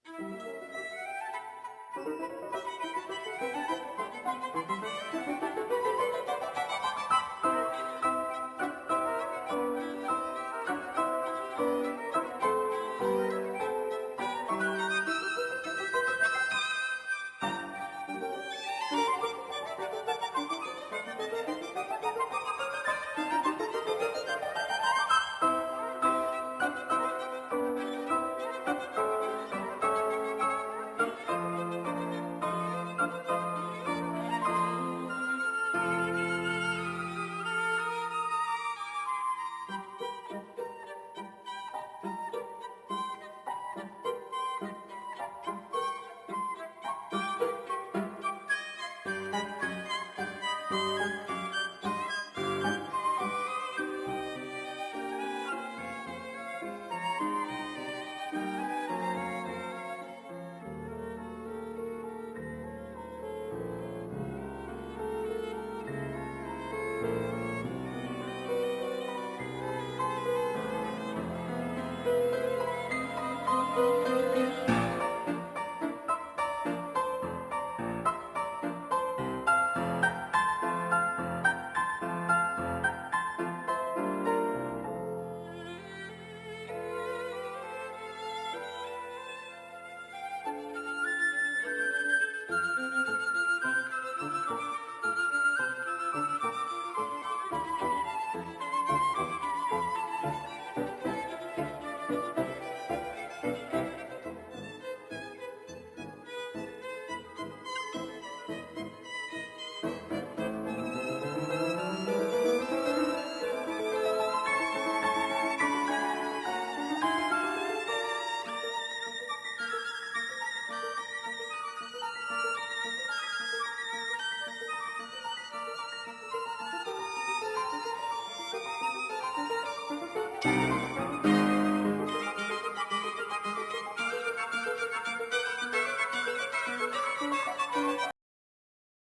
L: you.